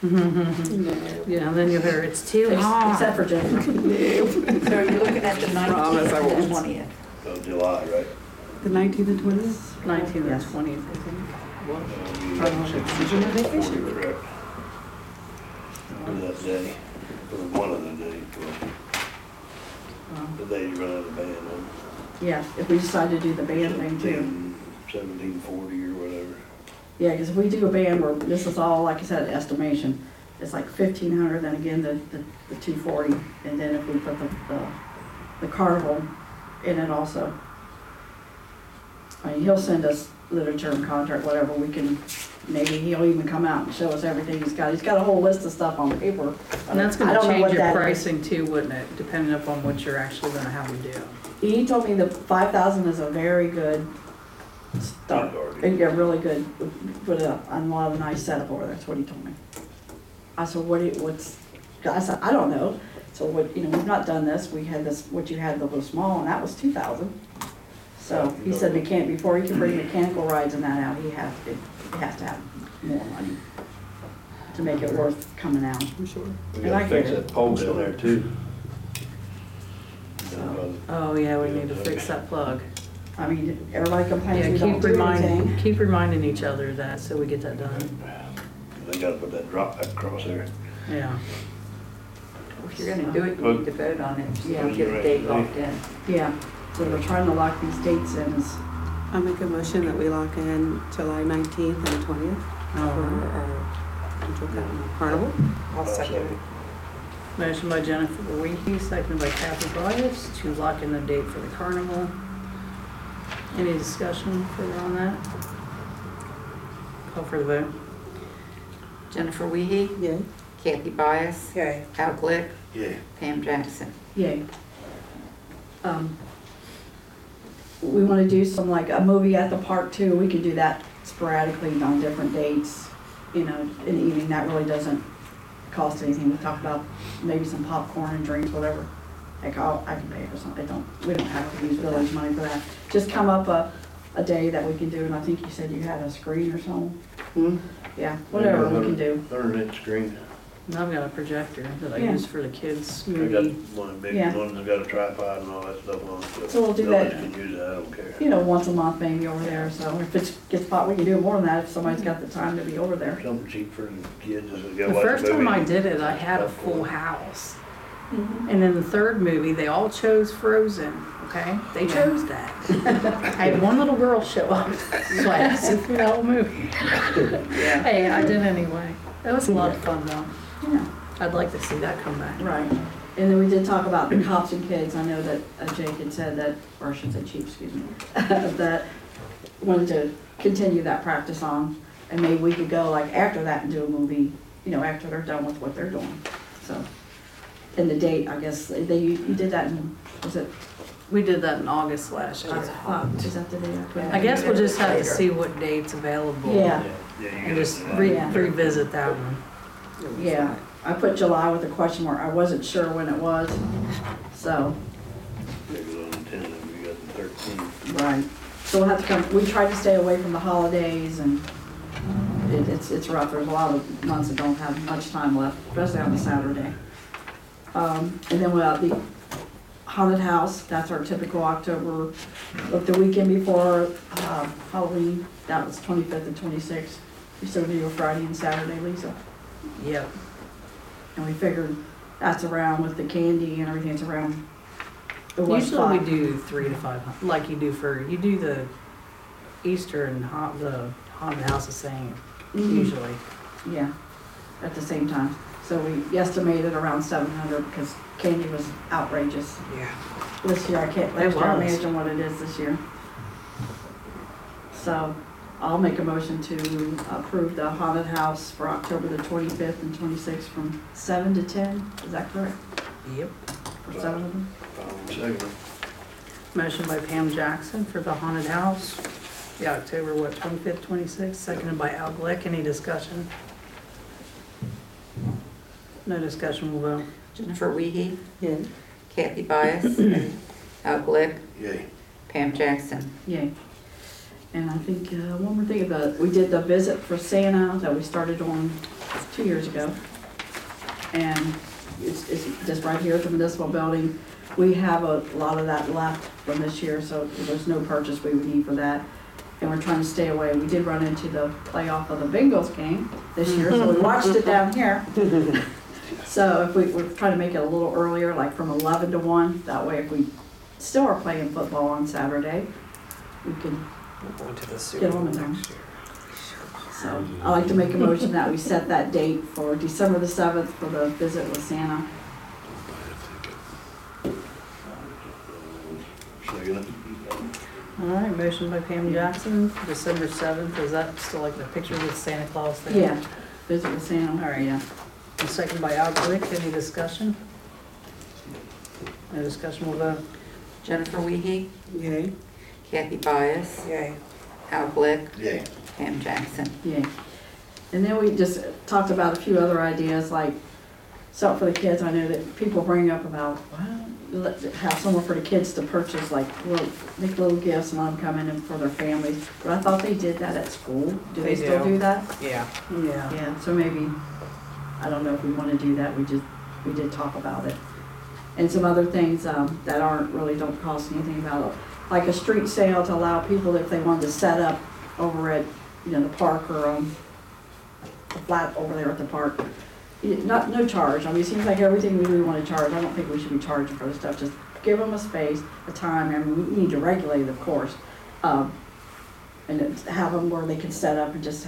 Yeah, and then you'll hear, it's too hot. Except for Jennifer. So are you looking at the Promise 19th I and won't. the 20th? Of July, right? The 19th and 20th? 19th and Yes. 20th, I think. Correct. For that day, for one of the days, the day you run out of band on. Yeah, if we decide to do the band thing too. 1740 or whatever. Yeah, because if we do a band where this is all, like I said, estimation, it's like 1,500, then again, the 240, and then if we put the carnival in it also. I mean, he'll send us literature and contract, whatever, we can, maybe he'll even come out and show us everything he's got. He's got a whole list of stuff on paper. And that's I gonna don't know change what your that is. pricing too, wouldn't it? Depending upon what you're actually gonna have them do. He told me the 5,000 is a very good start. And yeah, really good, put a lot of nice setup over there, that's what he told me. I said, I said, I don't know. So what, you know, we've not done this, we had this, what you had, the little small, and that was 2,000. So he said before he can bring mechanical rides and that out, he has to have more money to make it worth coming out. I'm sure. We And I gotta get fix it. that pole down there too. Oh, yeah, we need to fix that plug. I mean, everybody complains Yeah, we don't do anything. keep reminding each other that, so we get that done. They gotta put that drop back across there. Yeah. If you're gonna do it, you need to vote on it, so you get a date locked in. Yeah, so we're trying to lock these dates in as, I make a motion that we lock in July 19th and the 20th for our Central Carnival. I'll second it. Motion by Jennifer Wiehe, seconded by Kathy Byess to lock in the date for the carnival. Any discussion further on that? Call for the vote. Jennifer Wiehe, Yeah. Kathy Byess, Okay. Al Glick, Yeah. Pam Jackson. yay. We want to do some, like, a movie at the park too. We can do that sporadically on different dates, you know, in the evening. That really doesn't cost anything. We talk about maybe some popcorn and drinks, whatever. Like, I can pay for something. We don't have to use village money for that. Just come up a day that we can do, and I think you said you had a screen or something. Hmm? Yeah, whatever we can do. 100-inch screen. And I've got a projector that I Yeah. use for the kids' I got movie. one big Yeah. one that's got a tripod and all that stuff on it. So we'll do that. Village can use it, I don't care. You know, once a month maybe over there, so if it gets hot, we can do more than that if somebody's got the time to be over there. Something cheap for the kids as they go The watch a first time movie. I did it, I had a full house. And then the third movie, they all chose Frozen, okay? They chose that. I had one little girl show up, so I had to sit through the whole movie. Hey, I did anyway. It was a lot of fun though. Yeah, I'd like to see that come back. right. And then we did talk about the cops and kids. I know that Jake had said that, or I should say chief, excuse me, that wanted to continue that practice on. And maybe we could go like after that and do a movie, you know, after they're done with what they're doing. So, and the date, I guess, you did that in, was it, We did that in August last year. is that the day? I guess we'll just have to see what date's available. Yeah, Yeah, you And got just it. revisit that one. yeah. I put July with a question mark. I wasn't sure when it was, so. Maybe on the 10th, we got the 13th. Right. So we'll have to come, we try to stay away from the holidays and it's rough. There's a lot of months that don't have much time left, especially on a Saturday. And then we'll have the haunted house. That's our typical October, like the weekend before Halloween. That was 25th and 26th. We still do a Friday and Saturday, Lisa. Yep. And we figured that's around with the candy and everything. It's around the west Usually spot. we do 3 to 5, like you do the Easter and the haunted house the same, Mhm. usually. Yeah, at the same time. So we estimated around 700 because candy was outrageous Yeah. this year. I can't It was. imagine what it is this year. So I'll make a motion to approve the haunted house for October the 25th and 26th from 7 to 10. Is that correct? Yep. For 7 of them? Second. Motion by Pam Jackson for the haunted house. The October, 25th, 26th, seconded by Al Glick. Any discussion? No discussion, we'll vote. Jennifer Wiehe, Yeah. Kathy Byess, Al Glick, Yay. Pam Jackson. Yay. And I think one more thing about, we did the visit for Santa that we started on 2 years ago. And it's just right here at the municipal building. We have a lot of that left from this year, so there's no purchase we would need for that. And we're trying to stay away. We did run into the playoff of the Bengals game this year, so we watched it down here. So if we're trying to make it a little earlier, like from 11 to 1, that way if we still are playing football on Saturday, we can get on in there. So I'd like to make a motion that we set that date for December the 7th for the visit with Santa. Second. All right, motion by Pam Jackson, December 7th. Is that still like the picture with Santa Claus thing? Yeah, visit with Santa. All right, yeah. And second by Al Glick. Any discussion? No discussion, we'll vote. Jennifer Wiehe, Yay. Kathy Byess, Yay. Al Glick, Yay. Pam Jackson. Yeah. And then we just talked about a few other ideas, like something for the kids. I know that people bring up about, well, have somewhere for the kids to purchase, like, make little gifts and let them come in and for their families. But I thought they did that at school. Do they still do that? Yeah. Yeah, so maybe, I don't know if we want to do that. We did talk about it. And some other things that don't cost anything about it. Like a street sale to allow people, if they wanted to set up over at, the park or a flat over there at the park. No charge. I mean, it seems like everything we do want to charge. I don't think we should be charging for this stuff. Just give them a space, a time. I mean, we need to regulate it, of course. And have them where they can set up and just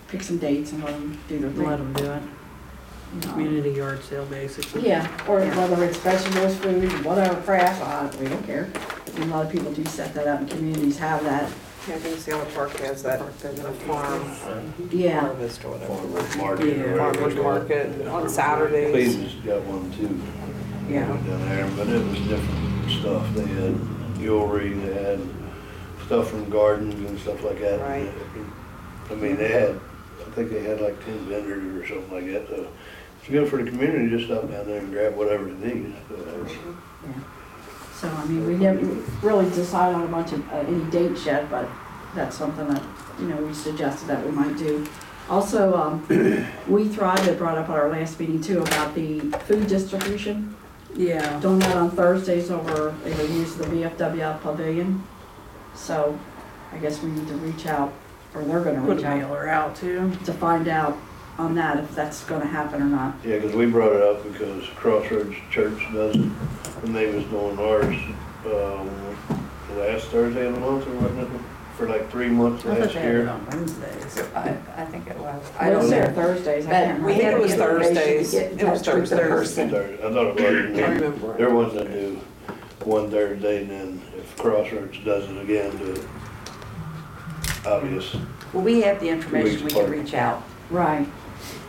pick some dates and let them do their thing. Let them do it. Community yard sale, basically. Yeah, or whether it's vegetables, food, whatever, crafts, we don't care. And a lot of people do set that up and communities have that. Yeah, I think Seattle Park has that, the farm Yeah, harvest or whatever. Farmer's market. Yeah. or whatever Farmer's it's called. market on Saturdays. Cleveland's got one too. yeah. Down there, but it was different stuff. They had jewelry, they had stuff from gardens and stuff like that. Right. I mean, I think they had like 10 vendors or something like that, so it's good for the community, just stop down there and grab whatever they need. So, I mean, we didn't really decide on a bunch of, any dates yet, but that's something that, we suggested that we might do. Also, We Thrive had brought up at our last meeting too about the food distribution. Yeah. Doing that on Thursdays over, they would use the VFW pavilion. So I guess we need to reach out, or they're gonna Put reach a out mailer out too. to find out on that if that's gonna happen or not. Yeah, because we brought it up because Crossroads Church does it, and they was doing ours, last Thursday of the month, or wasn't it, for like 3 months I thought last they had it year? on Wednesdays. I think it was. I don't Wednesday or know. Thursdays, I But can't we remember. had it was the information to Thursdays. get in It was touch with the Thursdays. person. I thought it was. I remember. They're ones that do one Thursday, and then if Crossroads does it again, do it. Obvious. Well, we have the information, we weeks can apart. reach out. Right.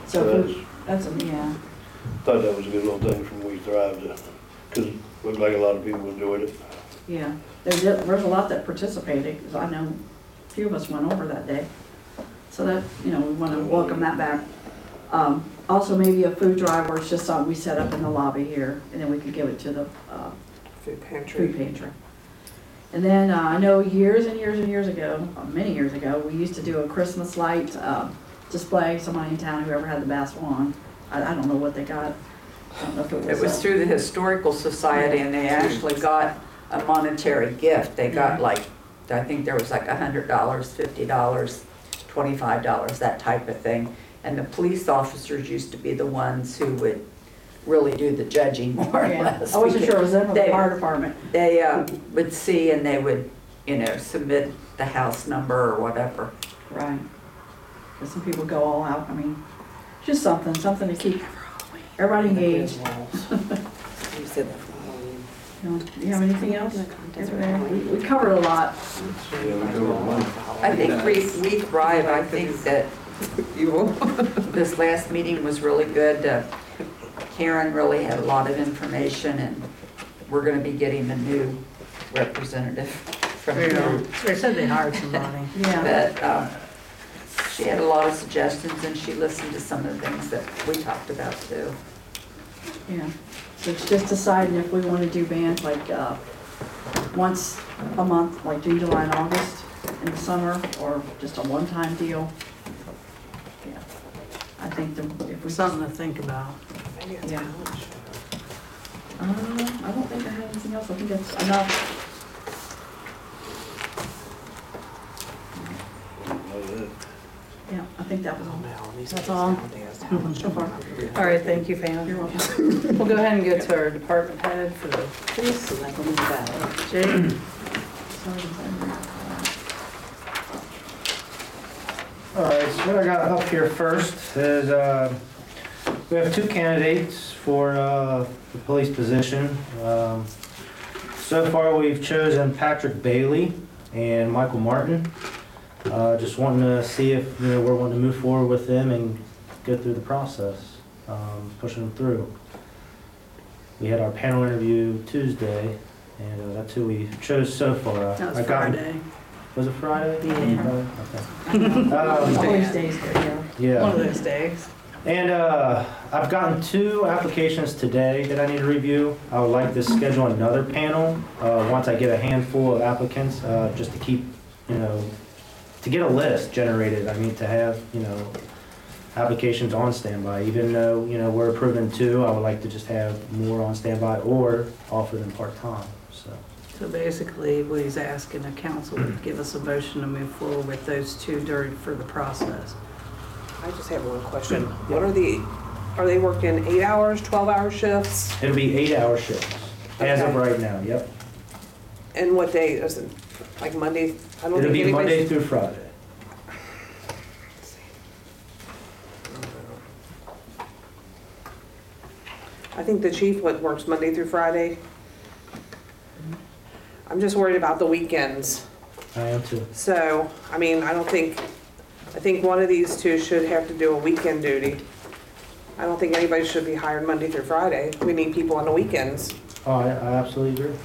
So So if we- that's, yeah. thought that was a good little thing from We Thrive to, because it looked like a lot of people enjoyed it. Yeah, there's a lot that participated, because I know a few of us went over that day. So that, we want to welcome that back. Also maybe a food drive where it's just something we set up in the lobby here, and then we could give it to the Food food pantry. pantry. And then I know years and years and years ago, many years ago, we used to do a Christmas light display. Somebody in town, whoever had the best one, I don't know what they got. I don't know if It was through the Historical Society, and they actually got a monetary gift. They got like, I think there was like $100, $50, $25, that type of thing. And the police officers used to be the ones who would really do the judging, more or Yeah. less. I wasn't sure it was them or the They- fire department. They would see, and they would, submit the house number or whatever. Right. Because some people go all out. I mean, just something to keep everybody engaged. You said that for Halloween. Do you have anything else? We covered a lot. Yeah, we do it. I think we thrive. I think that this last meeting was really good. Karen really had a lot of information, and we're gonna be getting a new representative from here. They said they hired somebody. Yeah. But she had a lot of suggestions, and she listened to some of the things that we talked about too. Yeah. So it's just deciding if we want to do bands like once a month, like June, July, and August in the summer, or just a one-time deal. Yeah. I think if we. Something to think about. Maybe a Yeah. talent show. I don't think I have anything else. I think that's enough. Yeah, I think that was all. That's all? So far. All right, thank you, Pam. You're welcome. We'll go ahead and get to our department head for the police. Jake? All right, so what I got up here first is we have 2 candidates for the police position. So far, we've chosen Patrick Bailey and Michael Martin. Just wanting to see if we're wanting to move forward with them and go through the process, pushing them through. We had our panel interview Tuesday, and that's who we chose so far. That was I got- Friday. Was it Friday? Yeah. Okay. All these days, yeah. Yeah. One of those days. And I've gotten 2 applications today that I need to review. I would like to schedule another panel once I get a handful of applicants, just to keep, to get a list generated. I need to have, applications on standby. Even though, we're approving 2, I would like to just have more on standby or offer them part-time, so. So basically, what he's asking the council to give us a motion to move forward with those 2 for the process. I just have one question. What are they working 8 hours, 12-hour shifts? It'll be 8-hour shifts, as of Okay. right now, yep. And what day is it? Like Monday? I don't It'll think be Monday anybody's. through Friday. I think the chief works Monday through Friday. I'm just worried about the weekends. I am too. So, I think one of these 2 should have to do a weekend duty. I don't think anybody should be hired Monday through Friday. We need people on the weekends. Oh, I absolutely agree.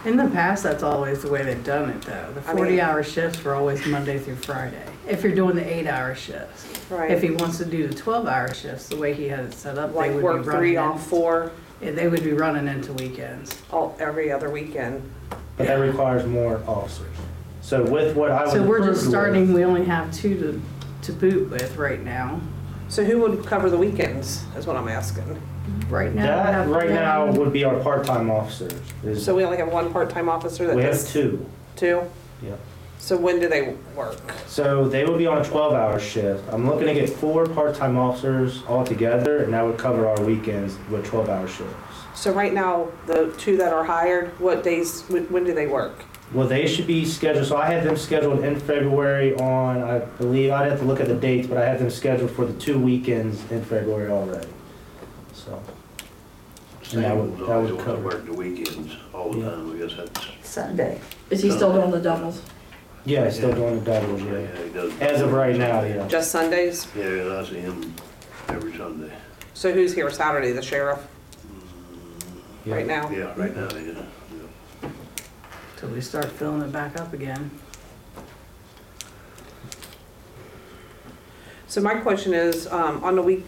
In the past, that's always the way they've done it, though. The I mean- 40-hour shifts were always Monday through Friday, if you're doing the 8-hour shifts. Right. If he wants to do the 12-hour shifts, the way he had it set up, they Like would be work 3 running off it. 4. Yeah, they would be running into weekends. every other weekend. But that requires more officers. So with what I was So we're just approved with- starting, we only have 2 to boot with right now. So who would cover the weekends, is what I'm asking. Right now. we That have right now one. would be our part-time officers. So we only have one part-time officer that We have does 2. two? Yeah. So when do they work? So they would be on a 12-hour shift. I'm looking to get 4 part-time officers altogether, and that would cover our weekends with 12-hour shifts. So right now, the 2 that are hired, what days, when do they work? Well, they should be scheduled, so I had them scheduled in February on, I believe, I'd have to look at the dates, but I had them scheduled for the 2 weekends in February already. So, and that would Always want to cover. work the weekends all the Yeah. time, I guess that's. Sunday. Is he still doing the doubles? Yeah, he's still doing the doubles, yeah. He does. As of right now, yeah. Just Sundays? Yeah, I see him every Sunday. So who's here Saturday, the sheriff, Yeah. right now? Yeah, right now, yeah. Till we start filling it back up again. So my question is, on the week,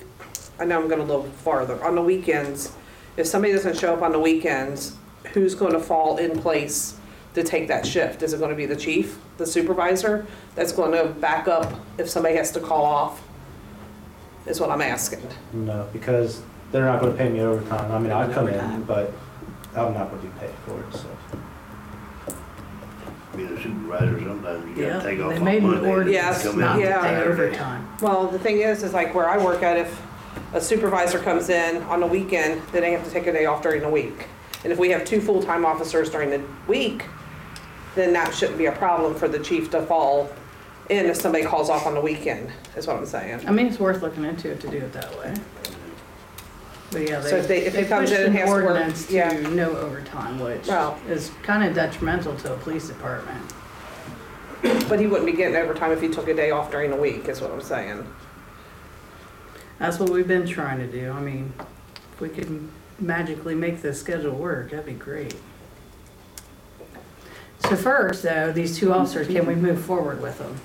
I know I'm gonna go farther, on the weekends, if somebody doesn't show up on the weekends, who's gonna fall in place to take that shift? Is it gonna be the chief, the supervisor, that's gonna back up if somebody has to call off? Is what I'm asking. No, because they're not gonna pay me overtime. I mean, I'd come in, Overtime. but I'm not gonna be paid for it, so. Being a supervisor, sometimes you Yeah, gotta take off they on made an Monday. ordinance Yes, come in not to yeah. pay Saturday. overtime. Well, the thing is like where I work at, if a supervisor comes in on the weekend, then they have to take a day off during the week. And if we have 2 full-time officers during the week, then that shouldn't be a problem for the chief to fall in if somebody calls off on the weekend, is what I'm saying. I mean, it's worth looking into it to do it that way. But yeah, So if they he comes pushed in and an has to work, ordinance yeah. to no overtime, which Well. is kind of detrimental to a police department. But he wouldn't be getting overtime if he took a day off during the week, is what I'm saying. That's what we've been trying to do. I mean, if we could magically make this schedule work, that'd be great. So first, though, these 2 officers, can we move forward with them?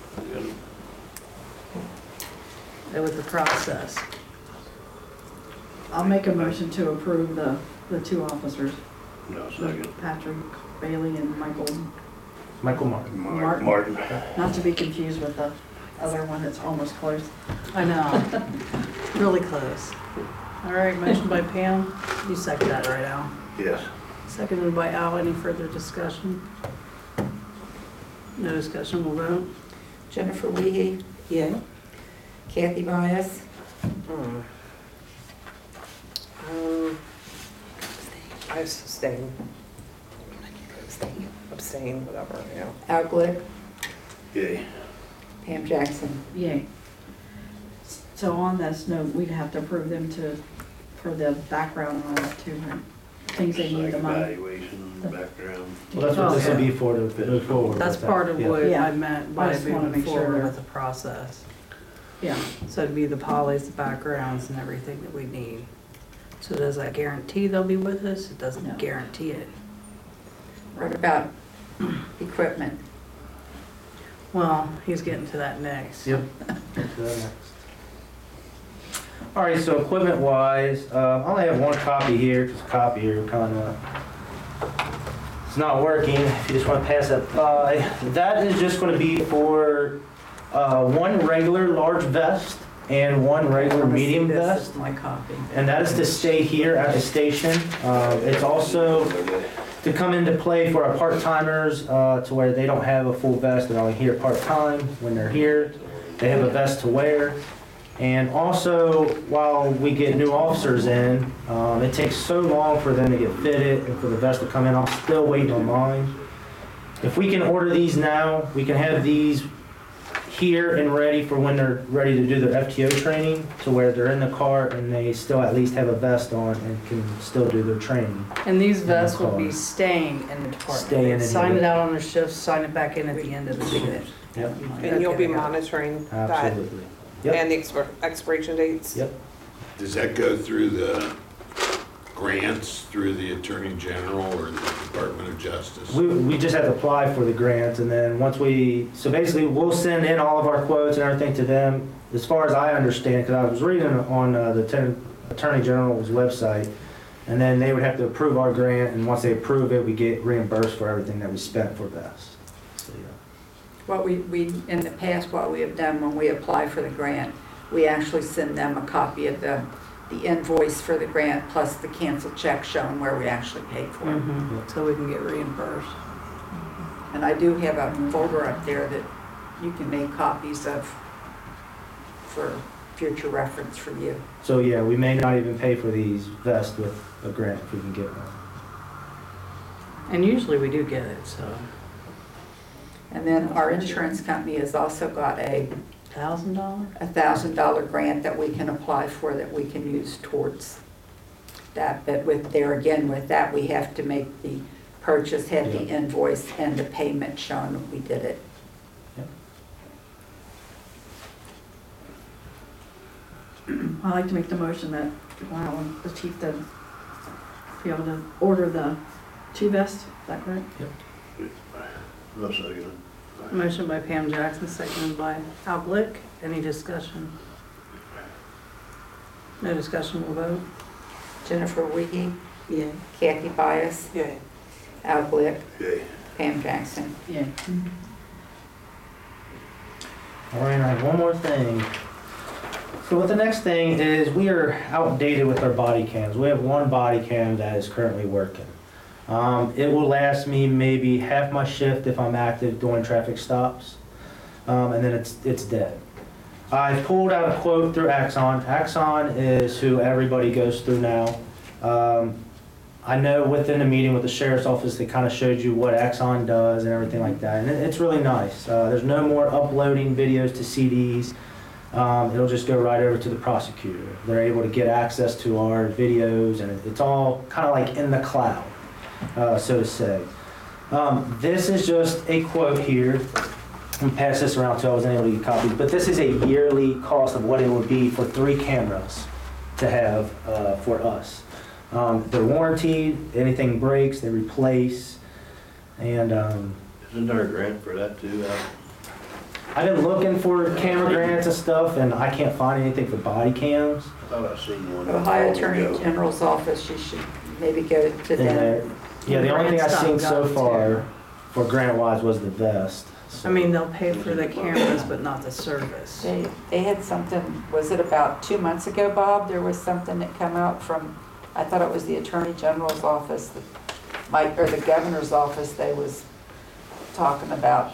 With the process? I'll make a motion to approve the 2 officers, No, second. Patrick Bailey and Michael, Michael Martin. Martin. not to be confused with the other one that's almost close. I know. Really close. All right, motion by Pam. You second that, right, Al? Yes. Seconded by Al. Any further discussion? No discussion, we'll vote. Jennifer Wiehe, Yeah. Kathy Byess, I abstain. Abstain, whatever, yeah. Al Glick, Yay. Pam Jackson. Yay. So on this note, we'd have to approve them for the background on it too, right? Things they need Psych the money. evaluation, background. Well, that's what this would be for, to move forward. That's with that. part of Yeah. what Yeah. I meant I by just wanna moving make sure forward they're- with the process. Yeah. So it'd be the polys, the backgrounds, and everything that we need. So does that guarantee they'll be with us? It No. doesn't guarantee it. What about equipment? Well, he's getting to that next. Yep. Get to that next. All right, so equipment wise, I only have 1 copy here, because copier kind of, it's not working. If you just want to pass that by, that is just going to be for 1 regular large vest and 1 regular medium This vest. is my copy. And that is to stay here at the station. It's also to come into play for our part-timers, to where they don't have a full vest, they're only here part-time. When they're here, they have a vest to wear. And also, while we get new officers in, it takes so long for them to get fitted and for the vest to come in. I'm still waiting on mine. If we can order these now, we can have these here and ready for when they're ready to do their FTO training, to where they're in the car and they still at least have a vest on and can still do their training. And these vests will car. be staying in the department. Staying in Sign here. it out on their shifts, sign it back in at the end of the shift. Yep, And you'll be Okay, I got it. monitoring that absolutely. Yep, and the expiration dates? yep. Does that go through the grants, through the Attorney General or the Department of Justice? We just have to apply for the grant, and then once so basically we'll send in all of our quotes and everything to them. As far as I understand, because I was reading on the Attorney General's website, And then they would have to approve our grant, and once they approve it, we get reimbursed for everything that we spent for VEST. So, yeah. What we, in the past, what we have done when we apply for the grant, we actually send them a copy of the invoice for the grant plus the canceled check showing where we actually paid for it. So we can get reimbursed. And I do have a folder up there that you can make copies of for future reference for you. So yeah, we may not even pay for these vests with a grant if we can get one. And usually we do get it, so. And then our insurance company has also got a $1,000? $1,000 grant that we can apply for that we can use towards that. But with that, we have to make the purchase, have the invoice and the payment showing that we did it. I'd like to make the motion that I want the chief to be able to order the 2 vests, is that correct? No second. Motion by Pam Jackson, seconded by Al Glick. Any discussion? No discussion, we'll vote. Jennifer Wiehe, Yeah. Nixon-Byess, Yay. Al Glick, Okay. Pam Jackson. Yeah. All right, I have one more thing. So what the next thing is, we are outdated with our body cams. We have one body cam that is currently working. It will last me maybe half my shift if I'm active doing traffic stops, and then it's dead. I pulled out a quote through Axon. Axon is who everybody goes through now. I know within the meeting with the sheriff's office, they kind of showed you what Axon does and everything like that, and it's really nice. There's no more uploading videos to CDs. It'll just go right over to the prosecutor. They're able to get access to our videos, and it's all kind of like in the cloud, so to say. This is just a quote here. I'm gonna pass this around so I wasn't able to get copies, but this is a yearly cost of what it would be for 3 cameras to have for us. They're warranted, anything breaks, they replace, and Isn't there a grant for that too? I've been looking for camera grants and stuff, and I can't find anything for body cams. I thought I seen one. Ohio Attorney General's office, you should maybe go to in there. them. Yeah, the only thing I've seen so Grants.gov far for grant-wise was the vest. So. I mean, they'll pay for the cameras, but not the service. They had something, was it about 2 months ago, Bob? There was something that come out from, I thought it was the Attorney General's office, or the governor's office, they was talking about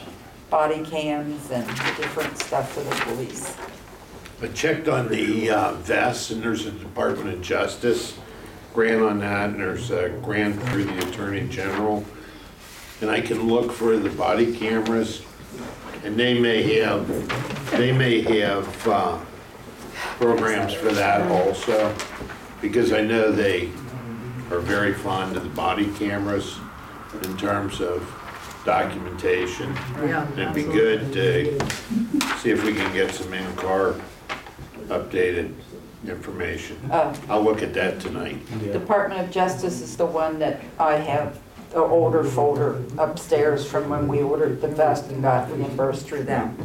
body cams and different stuff for the police. I checked on the vests, and there's a Department of Justice grant on that, and there's a grant through the Attorney General. And I can look for the body cameras, and they may have programs for that also, because I know they are very fond of the body cameras in terms of documentation. Yeah. It'd be good to see if we can get some in-car updated information. I'll look at that tonight. Yeah. Department of Justice is the one that I have the older folder upstairs from when we ordered the vest and got reimbursed through them.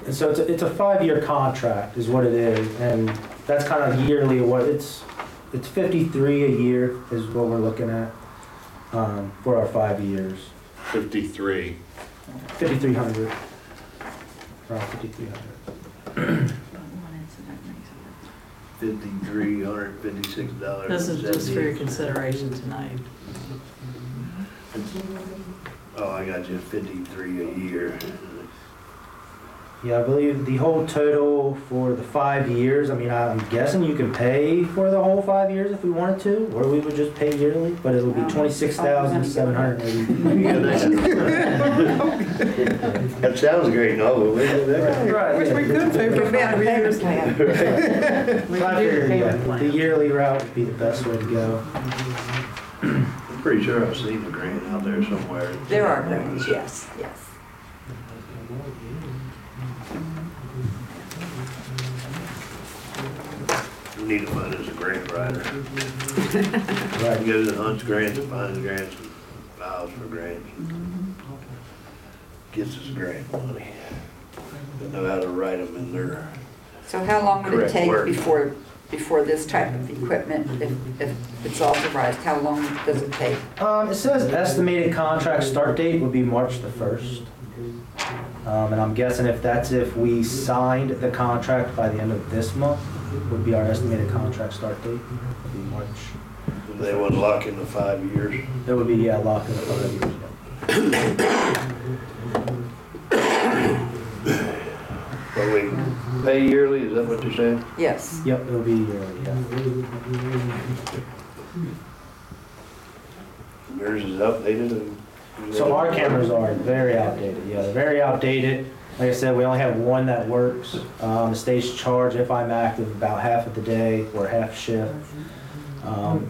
And so it's a 5-year contract is what it is, and that's kind of yearly what it's $53 a year is what we're looking at for our 5 years. 53. 5,300. Around 5,300. $5,356. This is just for your consideration tonight. Oh, I got you, 53 a year. Yeah, I believe the whole total for the 5 years, I mean, I'm guessing you can pay for the whole 5 years if we wanted to, or we would just pay yearly, but it would be $26,780. That sounds great, no, but we did that. Right, Wish we yeah. could pay for Could be on a payment plan. We I can do the figured, payment yeah, plan. the yearly route would be the best way to go. I'm pretty sure I've seen the grant out there somewhere. There are grants, yes, yes. We need to find us a grant writer. Right. Go to the Hunt's grants and finds grants and files for grants. Gets us grant money. But know how to write them in there. So how long would it Correct take word. before before this type of equipment, if it's authorized, how long does it take? It says estimated contract start date would be March the 1st. And I'm guessing if we signed the contract by the end of this month, would be our estimated contract start date, would be March. They would lock in the 5 years. It would be, yeah, locked in the 5 years. But we pay yearly, is that what you're saying? Yes. Yep, it'll be yearly, yeah. Yours is outdated? So our cameras are very outdated, yeah, they're very outdated. Like I said, we only have one that works. The state's charge, if I'm active, about half of the day or half shift.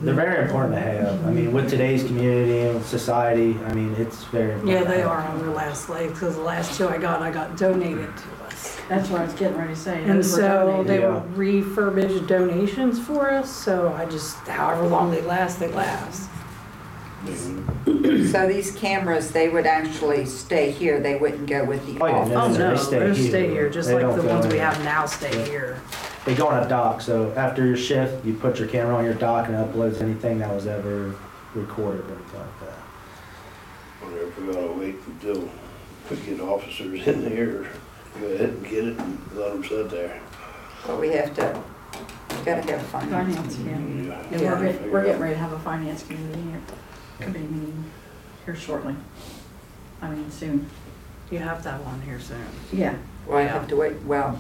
They're very important to have. I mean, with today's community and with society, I mean, it's very important. Yeah, they to have. are on their last leg, because the last two I got donated to us. That's what I was getting ready to say. And Those were so donated. they Yeah. were refurbished donations for us, so I just, however long they last, they last. So these cameras, they would actually stay here, they wouldn't go with the Oh, yeah, office? no, Oh, no, they stay they'll here. stay here, just They like don't the go ones we anywhere. have now stay Yeah. here. They go on a dock, so after your shift, you put your camera on your dock and it uploads anything that was ever recorded or anything like that. Wonder if we ought to wait until we get officers in here, go ahead and get it and let them sit there. But we have to, gotta have finance. Finance, yeah. Yeah. And we're getting ready to have a finance committee meeting here shortly. I mean, soon. You have that one here soon. Yeah. Well, I have to wait, well,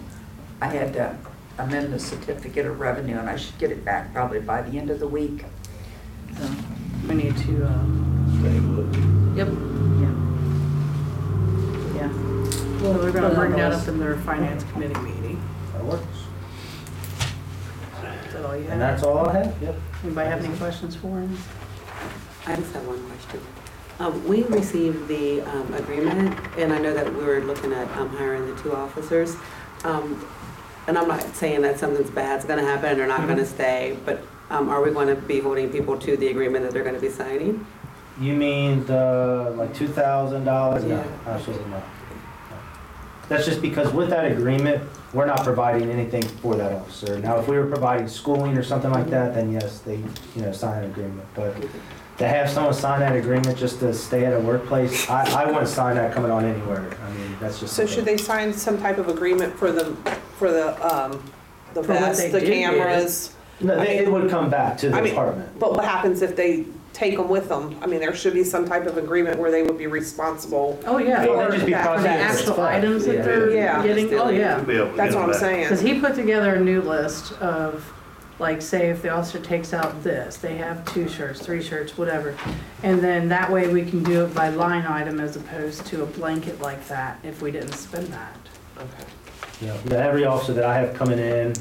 I had to amend the certificate of revenue, and I should get it back probably by the end of the week. So, We need to, Table it. yep, yeah. well, they're gonna Put it on bring the that list. up in their finance committee meeting. That works. Is that all you And have? that's all I have, yep. Anybody have any questions for him? I just have one question. We received the agreement, and I know that we were looking at hiring the 2 officers. And I'm not saying that something's bad's gonna happen and they're not gonna stay, but are we gonna be holding people to the agreement that they're gonna be signing? You mean the, like, $2,000? No, Yeah. absolutely not. No. That's just because with that agreement, we're not providing anything for that officer. Now, if we were providing schooling or something like that, then yes, they, sign an agreement. But to have someone sign that agreement just to stay at a workplace, I wouldn't sign that coming on anywhere. I mean, that's just. So should they sign some type of agreement for the For what vests, they the do cameras? No, it would come back to the I mean, department. But what happens if they take them with them? I mean, there should be some type of agreement where they would be responsible. Oh, yeah, Well, for they'd just be for the processing actual stuff. items that Yeah. they're Yeah. getting, oh, yeah. Be able to That's get what I'm them back. saying. Because he put together a new list of, like, say if the officer takes out this, they have 2 shirts, 3 shirts, whatever. And then that way we can do it by line item as opposed to a blanket like that if we didn't spend that. Yeah, every officer that I have coming in,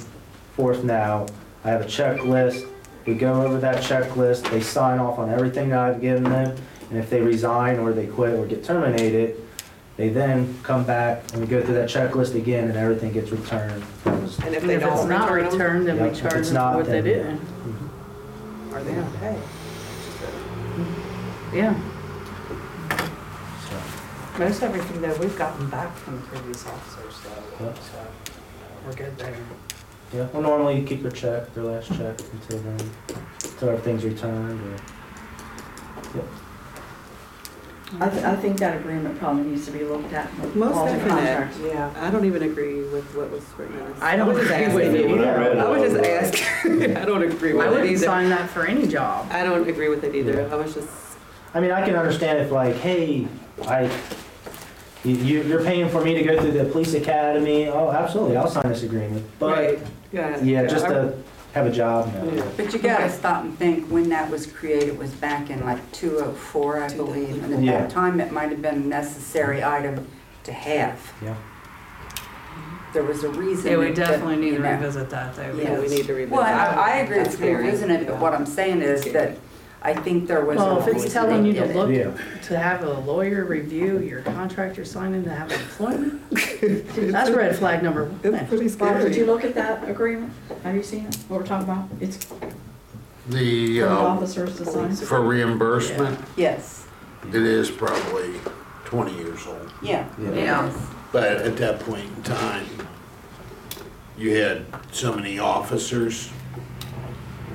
forth now, I have a checklist. We go over that checklist, they sign off on everything that I've given them, and if they resign or they quit or get terminated, they then come back and we go through that checklist again and everything gets returned. That was- And if And they if it's don't not return them, returned, then Yep, we if charge it's them for not, what they then- did. are they gonna pay? Yeah, so, most everything that we've gotten back from previous officers, though, Yep. so we're good there. yeah, well, normally you keep their check, their last check until everything's returned or. Yep. I think that agreement probably needs to be looked at with Most all the definite. contracts. Yeah. I don't even agree with what was written in this. I don't was just agree with asking. you. When I read it, I was just was like, asking. I don't agree with I it wouldn't either. sign that for any job. I don't agree with it either. Yeah. I was just, I mean, I can understand if like, hey, you're paying for me to go through the police academy. Oh, absolutely, I'll sign this agreement. But right, yeah. yeah, just to have a job. No. Yeah. But you gotta stop and think, when that was created, it was back in like 204, I believe. And at Yeah. that time, it might have been a necessary item to have. Yeah. There was a reason. Yeah, we that, definitely need you to know. revisit that, though. Yeah. We need to revisit. Well, I agree That's with scary. revisiting it, but what I'm saying is that I think there was a Well, if reason it's telling they you to did it. look, Yeah. to have a lawyer review your contract you're signing to have employment, that's red flag number It's one. pretty Bob, did you scary. look at that agreement? Have you seen it? What we're talking about? It's for The, the officers to sign. for reimbursement, Yes, it is probably 20 years old. yeah. Yeah. But at that point in time, you had so many officers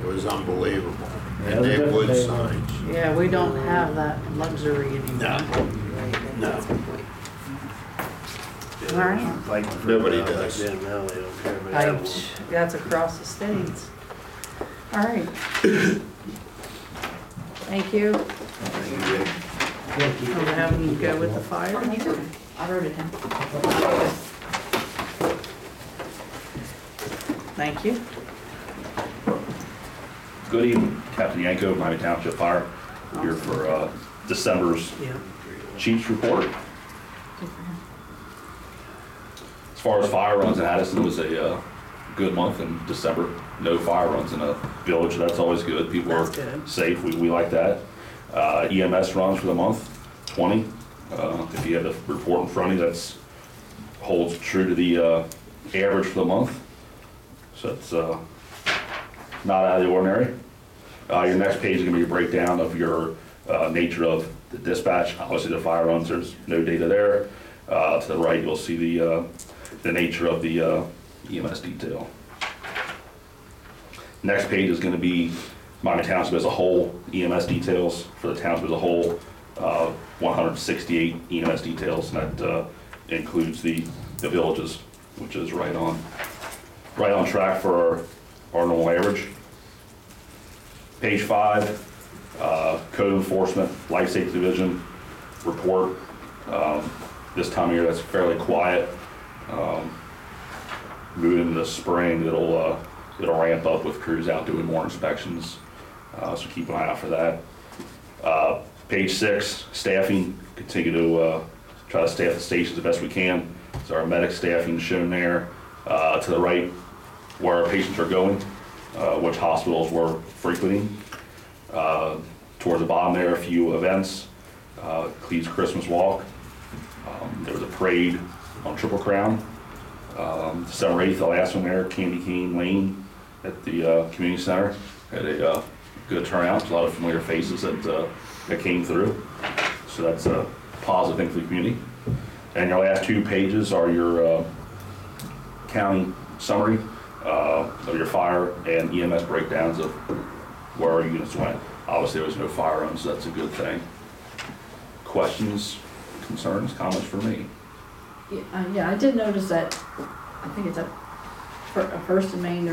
It was unbelievable. Yeah, And it was they a would different day. signs. Yeah, we don't have that luxury anymore. No, Right, No. that's a good point. All right. Fighting for Nobody it now, does. back then, now they don't care about that. That's across the states. All right. Thank you. I'm having you go with the fire. I wrote it down. Thank you. Good evening, Captain Yanko, Miami Township Fire, here for December's Yeah. Chiefs report. As far as fire runs in Addyston, it was a good month in December. No fire runs in a village, that's always good. People are That's good. safe, we like that. EMS runs for the month, 20. If you have the report in front of you, that's holds true to the average for the month. So it's not out of the ordinary. Your next page is going to be a breakdown of your nature of the dispatch. Obviously, the fire runs, there's no data there. To the right, you'll see the nature of the EMS detail. Next page is going to be Miami Township as a whole, EMS details for the township as a whole, 168 EMS details, and that includes the villages, which is right on track for our normal average. Page 5, Code Enforcement, Life Safety Division report. This time of year, that's fairly quiet. Moving into the spring, it'll ramp up with crews out doing more inspections. So keep an eye out for that. Page 6, staffing. Continue to try to staff the stations the best we can. So our medic staffing shown there. To the right, where our patients are going, which hospitals we're frequenting. Towards the bottom there, a few events. Cleve's Christmas Walk. There was a parade on Triple Crown. December 8th, the last one there, Candy Cane Lane at the community center. Had a good turnout, a lot of familiar faces that came through. So that's a positive thing for the community. And your last 2 pages are your county summary of your fire and EMS breakdowns of where our units went. Obviously, there was no fire runs, so that's a good thing. Questions, concerns, comments for me? Yeah, I did notice that, I think it's a First and Main,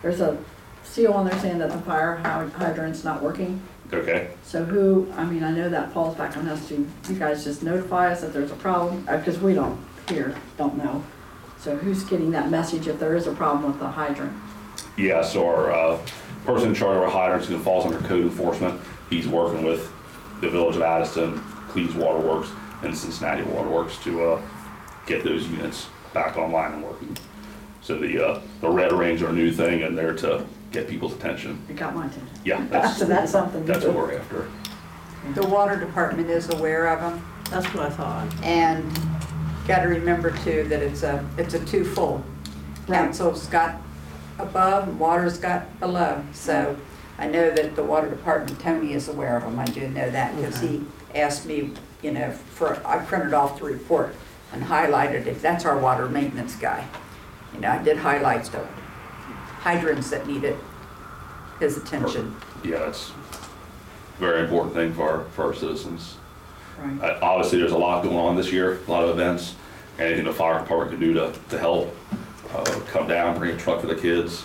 there's a seal on there saying that the fire hydrant's not working. Okay. So who, I mean, I know that falls back on us. Do you guys just notify us that there's a problem? Because we don't know. So who's getting that message if there is a problem with the hydrant? Yeah, so our person in charge of our hydrants who falls under code enforcement, he's working with the village of Addyston, Cleve's Waterworks, and Cincinnati Waterworks to get those units back online and working. So the red rings are a new thing, and they're to get people's attention. It got my attention. Yeah, So that's something. that's what we're after. The water department is aware of them, That's what I thought. and got to remember too that it's a twofold. Council's got above, and water's got below. So I know that the water department, Tony is aware of them. I do know that because he asked me, I printed off the report and highlighted it. That's our water maintenance guy. I did highlight the hydrants that needed his attention. Yeah, it's a very important thing for our citizens. Right. Obviously, there's a lot going on this year, a lot of events. Anything the fire department can do to help, come down, bring a truck for the kids,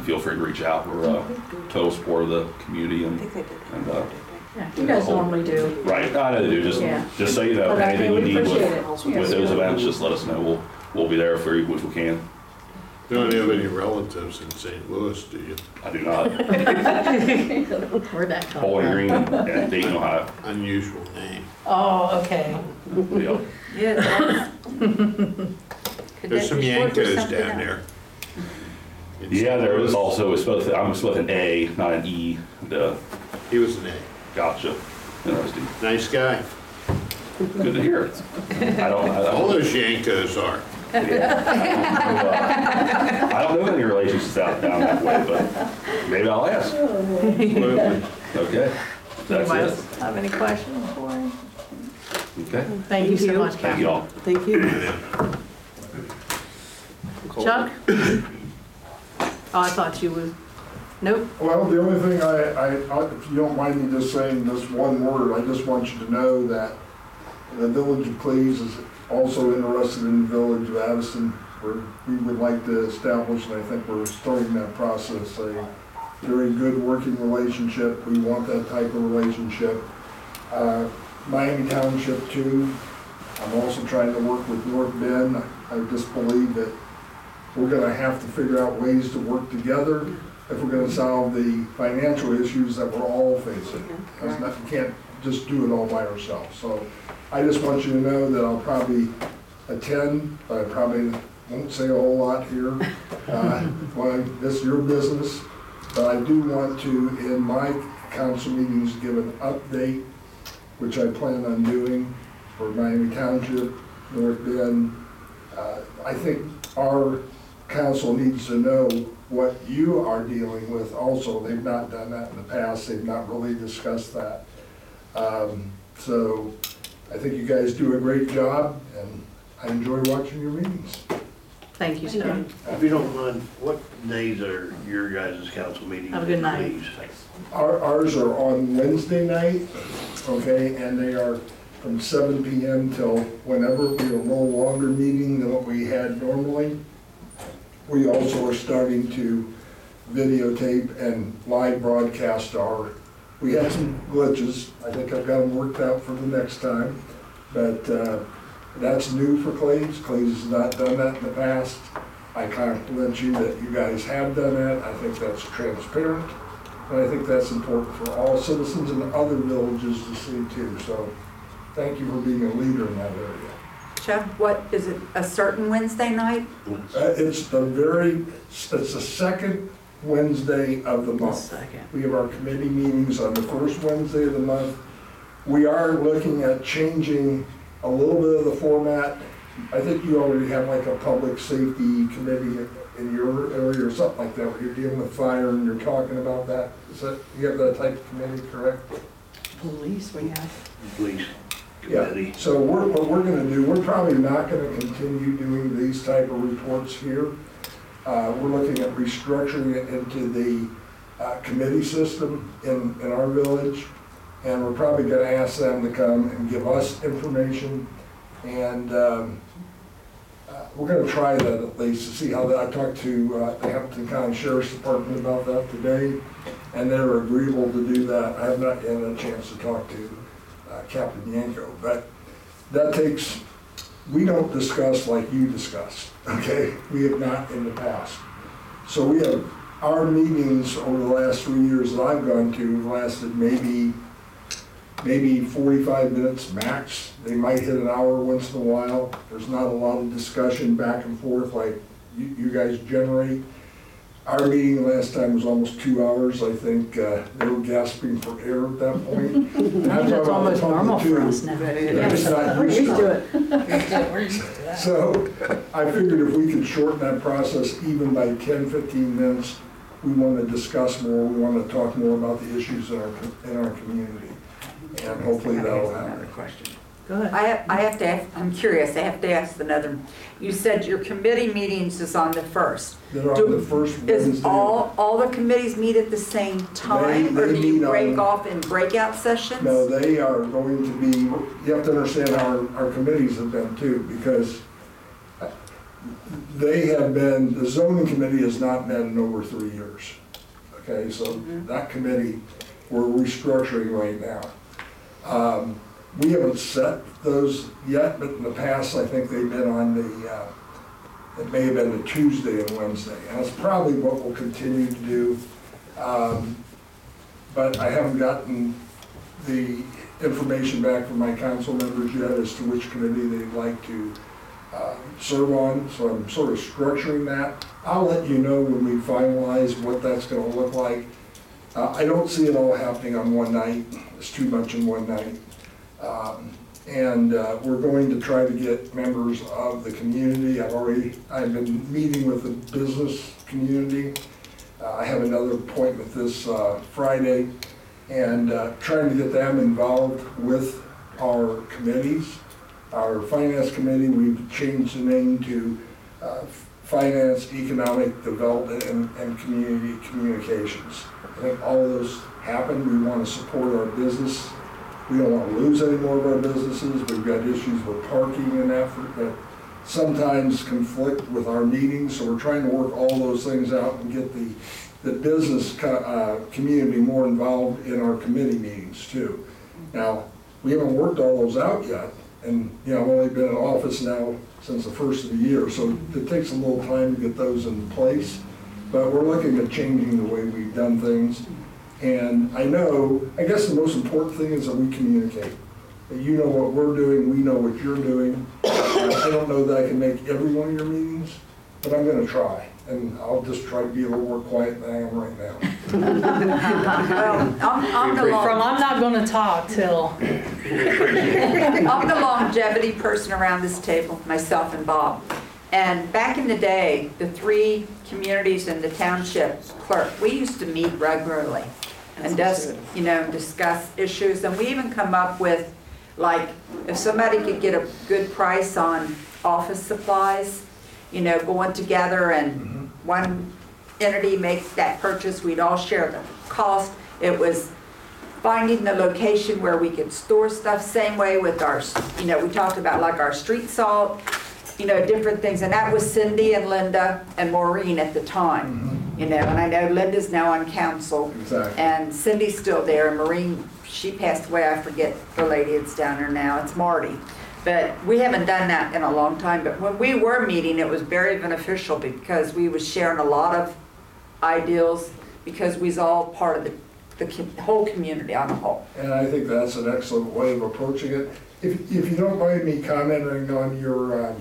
feel free to reach out. We're total support of the community and Yeah, you guys normally do. right, I know they do. Yeah. Just so you know, But I anything you would need appreciate with it. those events, just let us know. We'll be there for you if we can. You don't have any relatives in St. Louis, do you? I do not. Where'd that come Bowling from? Green and Dayton, Ohio. Unusual name. Oh, okay. Yeah. Yeah. There's some Yankos down there. In Yeah, St. there Louis. is also, I'm supposed an A, not an E. He was an A. Gotcha. Interesting. Nice guy. Good to hear. All those Yankos are. I don't know any relationships down that way, but maybe I'll ask. Absolutely. Okay. That's Anybody it. else have any questions for him? Okay. Thank you so much, Thank you Captain. all. Thank you. Chuck? Oh, I thought you was, Nope. Well, the only thing if you don't mind me just saying this one word, I just want you to know that the Village of Cleves is also interested in the Village of Addyston, where we would like to establish, and I think we're starting that process, a very good working relationship. We want that type of relationship. Miami Township too. I'm also trying to work with North Bend. I just believe that we're gonna have to figure out ways to work together if we're gonna solve the financial issues that we're all facing. You can't just do it all by ourselves. So I just want you to know that I'll probably attend, but I probably won't say a whole lot here. Well, this is your business, but I do want to, in my council meetings, give an update, which I plan on doing for Miami Township, North Bend. I think our council needs to know what you are dealing with also. They've not done that in the past. They've not really discussed that. So I think you guys do a great job, and I enjoy watching your meetings. Thank you, sir. If you don't mind, what days are your guys' council meetings? Have a good night. please? Ours are on Wednesday night, okay, and they are from 7 p.m. till whenever. We have a little longer meeting than what we had normally. We also are starting to videotape and live broadcast we had some glitches. I think I've got them worked out for the next time, but that's new for Cleves. Cleves has not done that in the past. I compliment you that you guys have done that. I think that's transparent, and I think that's important for all citizens and other villages to see too. So thank you for being a leader in that area. Jeff, what, is it a certain Wednesday night? It's the second Wednesday of the month. Second. We have our committee meetings on the first Wednesday of the month. We are looking at changing a little bit of the format. I think you already have like a public safety committee in your area or something like that, where you're dealing with fire and you're talking about that. You have that type of committee, correct? Police, we have. Please. Yeah, so what we're gonna do, we're probably not gonna continue doing these type of reports here. We're looking at restructuring it into the committee system in our village. And we're probably gonna ask them to come and give us information. And we're gonna try that at least to see how that. I talked to the Hamilton County Sheriff's Department about that today, and they're agreeable to do that. I have not yet had a chance to talk to Captain Yanko, but that takes, we don't discuss like you discuss, okay? We have not in the past. So we have, our meetings over the last 3 years that I've gone to lasted maybe 45 minutes max. They might hit an hour once in a while. There's not a lot of discussion back and forth like you guys generate. Our meeting last time was almost 2 hours. I think they were gasping for air at that point. That's almost normal for us now. We're used to it. We're used to that. So I figured if we could shorten that process even by 10, 15 minutes, we want to discuss more. We want to talk more about the issues in our community. And hopefully that'll happen. Go ahead. I have to ask, I'm curious, I have to ask another. You said your committee meetings is on the first. They're on the first Wednesday. Is all the committees meet at the same time? Or do you break off in breakout sessions? No, they are going to be, you have to understand how our committees have been too, because they have been, the zoning committee has not met in over 3 years. Okay, so that committee, we're restructuring right now. We haven't set those yet, but in the past, I think they've been on it may have been a Tuesday and Wednesday, and that's probably what we'll continue to do. But I haven't gotten the information back from my council members yet as to which committee they'd like to serve on, so I'm sort of structuring that. I'll let you know when we finalize what that's going to look like. I don't see it all happening on one night. It's too much in one night. We're going to try to get members of the community. I've been meeting with the business community. I have another appointment this Friday, and trying to get them involved with our committees. Our finance committee, we've changed the name to finance, economic development, and community communications. I think all of those happen. We want to support our business. We don't want to lose any more of our businesses. We've got issues with parking and effort that sometimes conflict with our meetings, so we're trying to work all those things out and get the business community more involved in our committee meetings too. Now, we haven't worked all those out yet, and I've only been in office now since the first of the year, so it takes a little time to get those in place, but we're looking at changing the way we've done things. And I guess the most important thing is that we communicate. That you know what we're doing, we know what you're doing. I don't know that I can make every one of your meetings, but I'm gonna try. And I'll just try to be a little more quiet than I am right now. Well, I'm the I'm not gonna talk till. I'm the longevity person around this table, myself and Bob. And back in the day, the 3 communities in the township, Clerk, we used to meet regularly and discuss issues. And we even come up with, like, if somebody could get a good price on office supplies, going together and one entity makes that purchase, we'd all share the cost. It was finding the location where we could store stuff. Same way with our, we talked about like our street salt, different things. And that was Cindy and Linda and Maureen at the time, and I know Linda's now on council. Exactly. And Cindy's still there, and Maureen, she passed away. I forget the lady that's down there now. It's Marty. But we haven't done that in a long time. But when we were meeting, it was very beneficial because we was sharing a lot of ideals because we was all part of the whole community on the whole. And I think that's an excellent way of approaching it. If you don't mind me commenting on your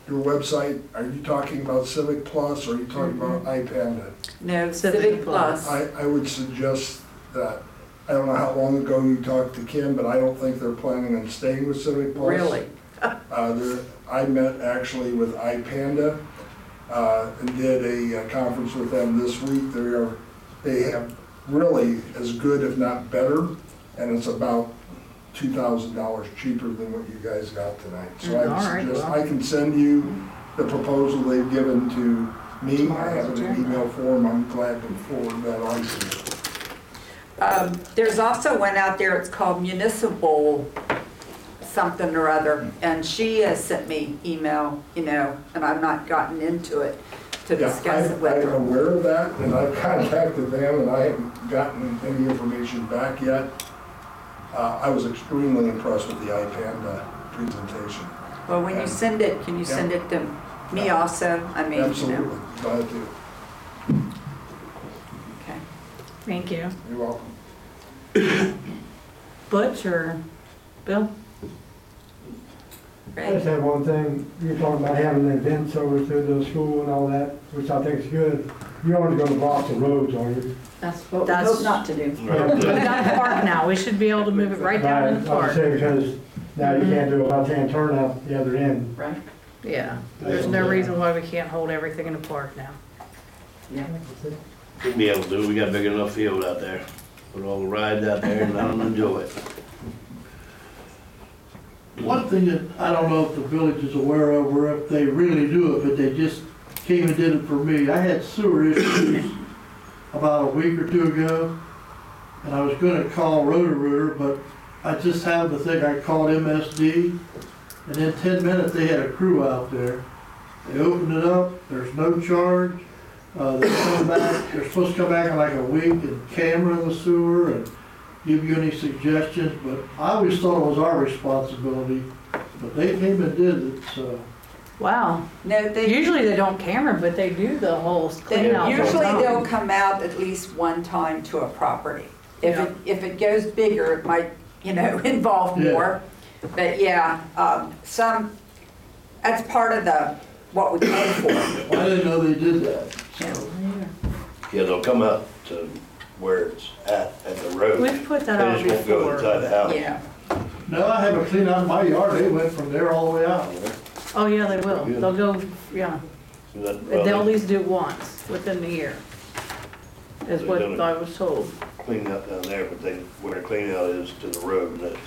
website, are you talking about Civic Plus or are you talking about iPanda? No, Civic Plus. I would suggest that, I don't know how long ago you talked to Kim, but I don't think they're planning on staying with Civic Plus. Really? I met actually with iPanda and did a conference with them this week. They have really as good, if not better, and it's about $2,000 cheaper than what you guys got tonight. So I would suggest, I can send you the proposal they've given to me. I have it in email form. I'm glad to forward that on to you. There's also one out there, it's called Municipal something or other, and she has sent me email, and I've not gotten into it to discuss it with her. I'm aware of that, and I've contacted them, and I haven't gotten any information back yet. I was extremely impressed with the iPanda presentation. Well, when you send it, can you send it to me also? I mean, Absolutely, glad to. Okay. Thank you. You're welcome. Butch or Bill? I just have one thing. You're talking about having events over through the school and all that, which I think is good. You aren't going to block the roads, are you? That's what we hope not to do. We've got the park now, we should be able to move it right down in the I park. say because now you can't do a left-hand turn out the other end. Right? Yeah, there's no reason why we can't hold everything in the park now. Yeah. We'll be able to, we got a big enough field out there. Put all the rides out there and let them enjoy it. One thing that I don't know if the village is aware of or if they really do it, but they just came and did it for me. I had sewer issues about a week or two ago, and I was gonna call Roto-Rooter, but I just happened to think I called MSD, and in 10 minutes they had a crew out there. They opened it up, there's no charge. They're supposed to come back in like a week and camera the sewer and give you any suggestions, but I always thought it was our responsibility, but they came and did it, so. Wow. No, Usually they don't camera, but they do the whole clean out. usually they'll come out at least one time to a property. If it goes bigger, it might, involve more. But that's part of what we pay for. I didn't know they did that, so. Yeah, they'll come out to where it's at the road. We've put that out They just won't go before. inside the house. Yeah. No, I have a clean out in my yard, they went from there all the way out. Oh, yeah, they will. They'll go, yeah. They'll at least do it once within the year, is what I was told. Clean out down there, but where the clean out is to the road, that's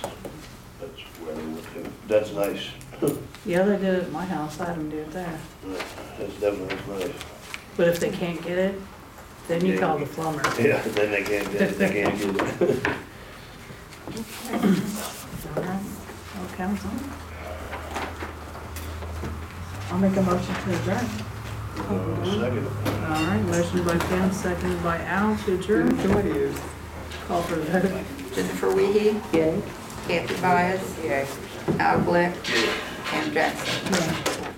where they would do. That's nice. Yeah, they did it at my house, I had them do it there. That's definitely nice. But if they can't get it, then you call the plumber. Yeah, then they can't get it. All right, all council. I'll make a motion to adjourn. Second. All right, motion by Pam, seconded by Al to adjourn. Call for the vote. Jennifer Wiehe, Yay. Kathy Byess, Yay. Al Glick, and Jackson. Yeah.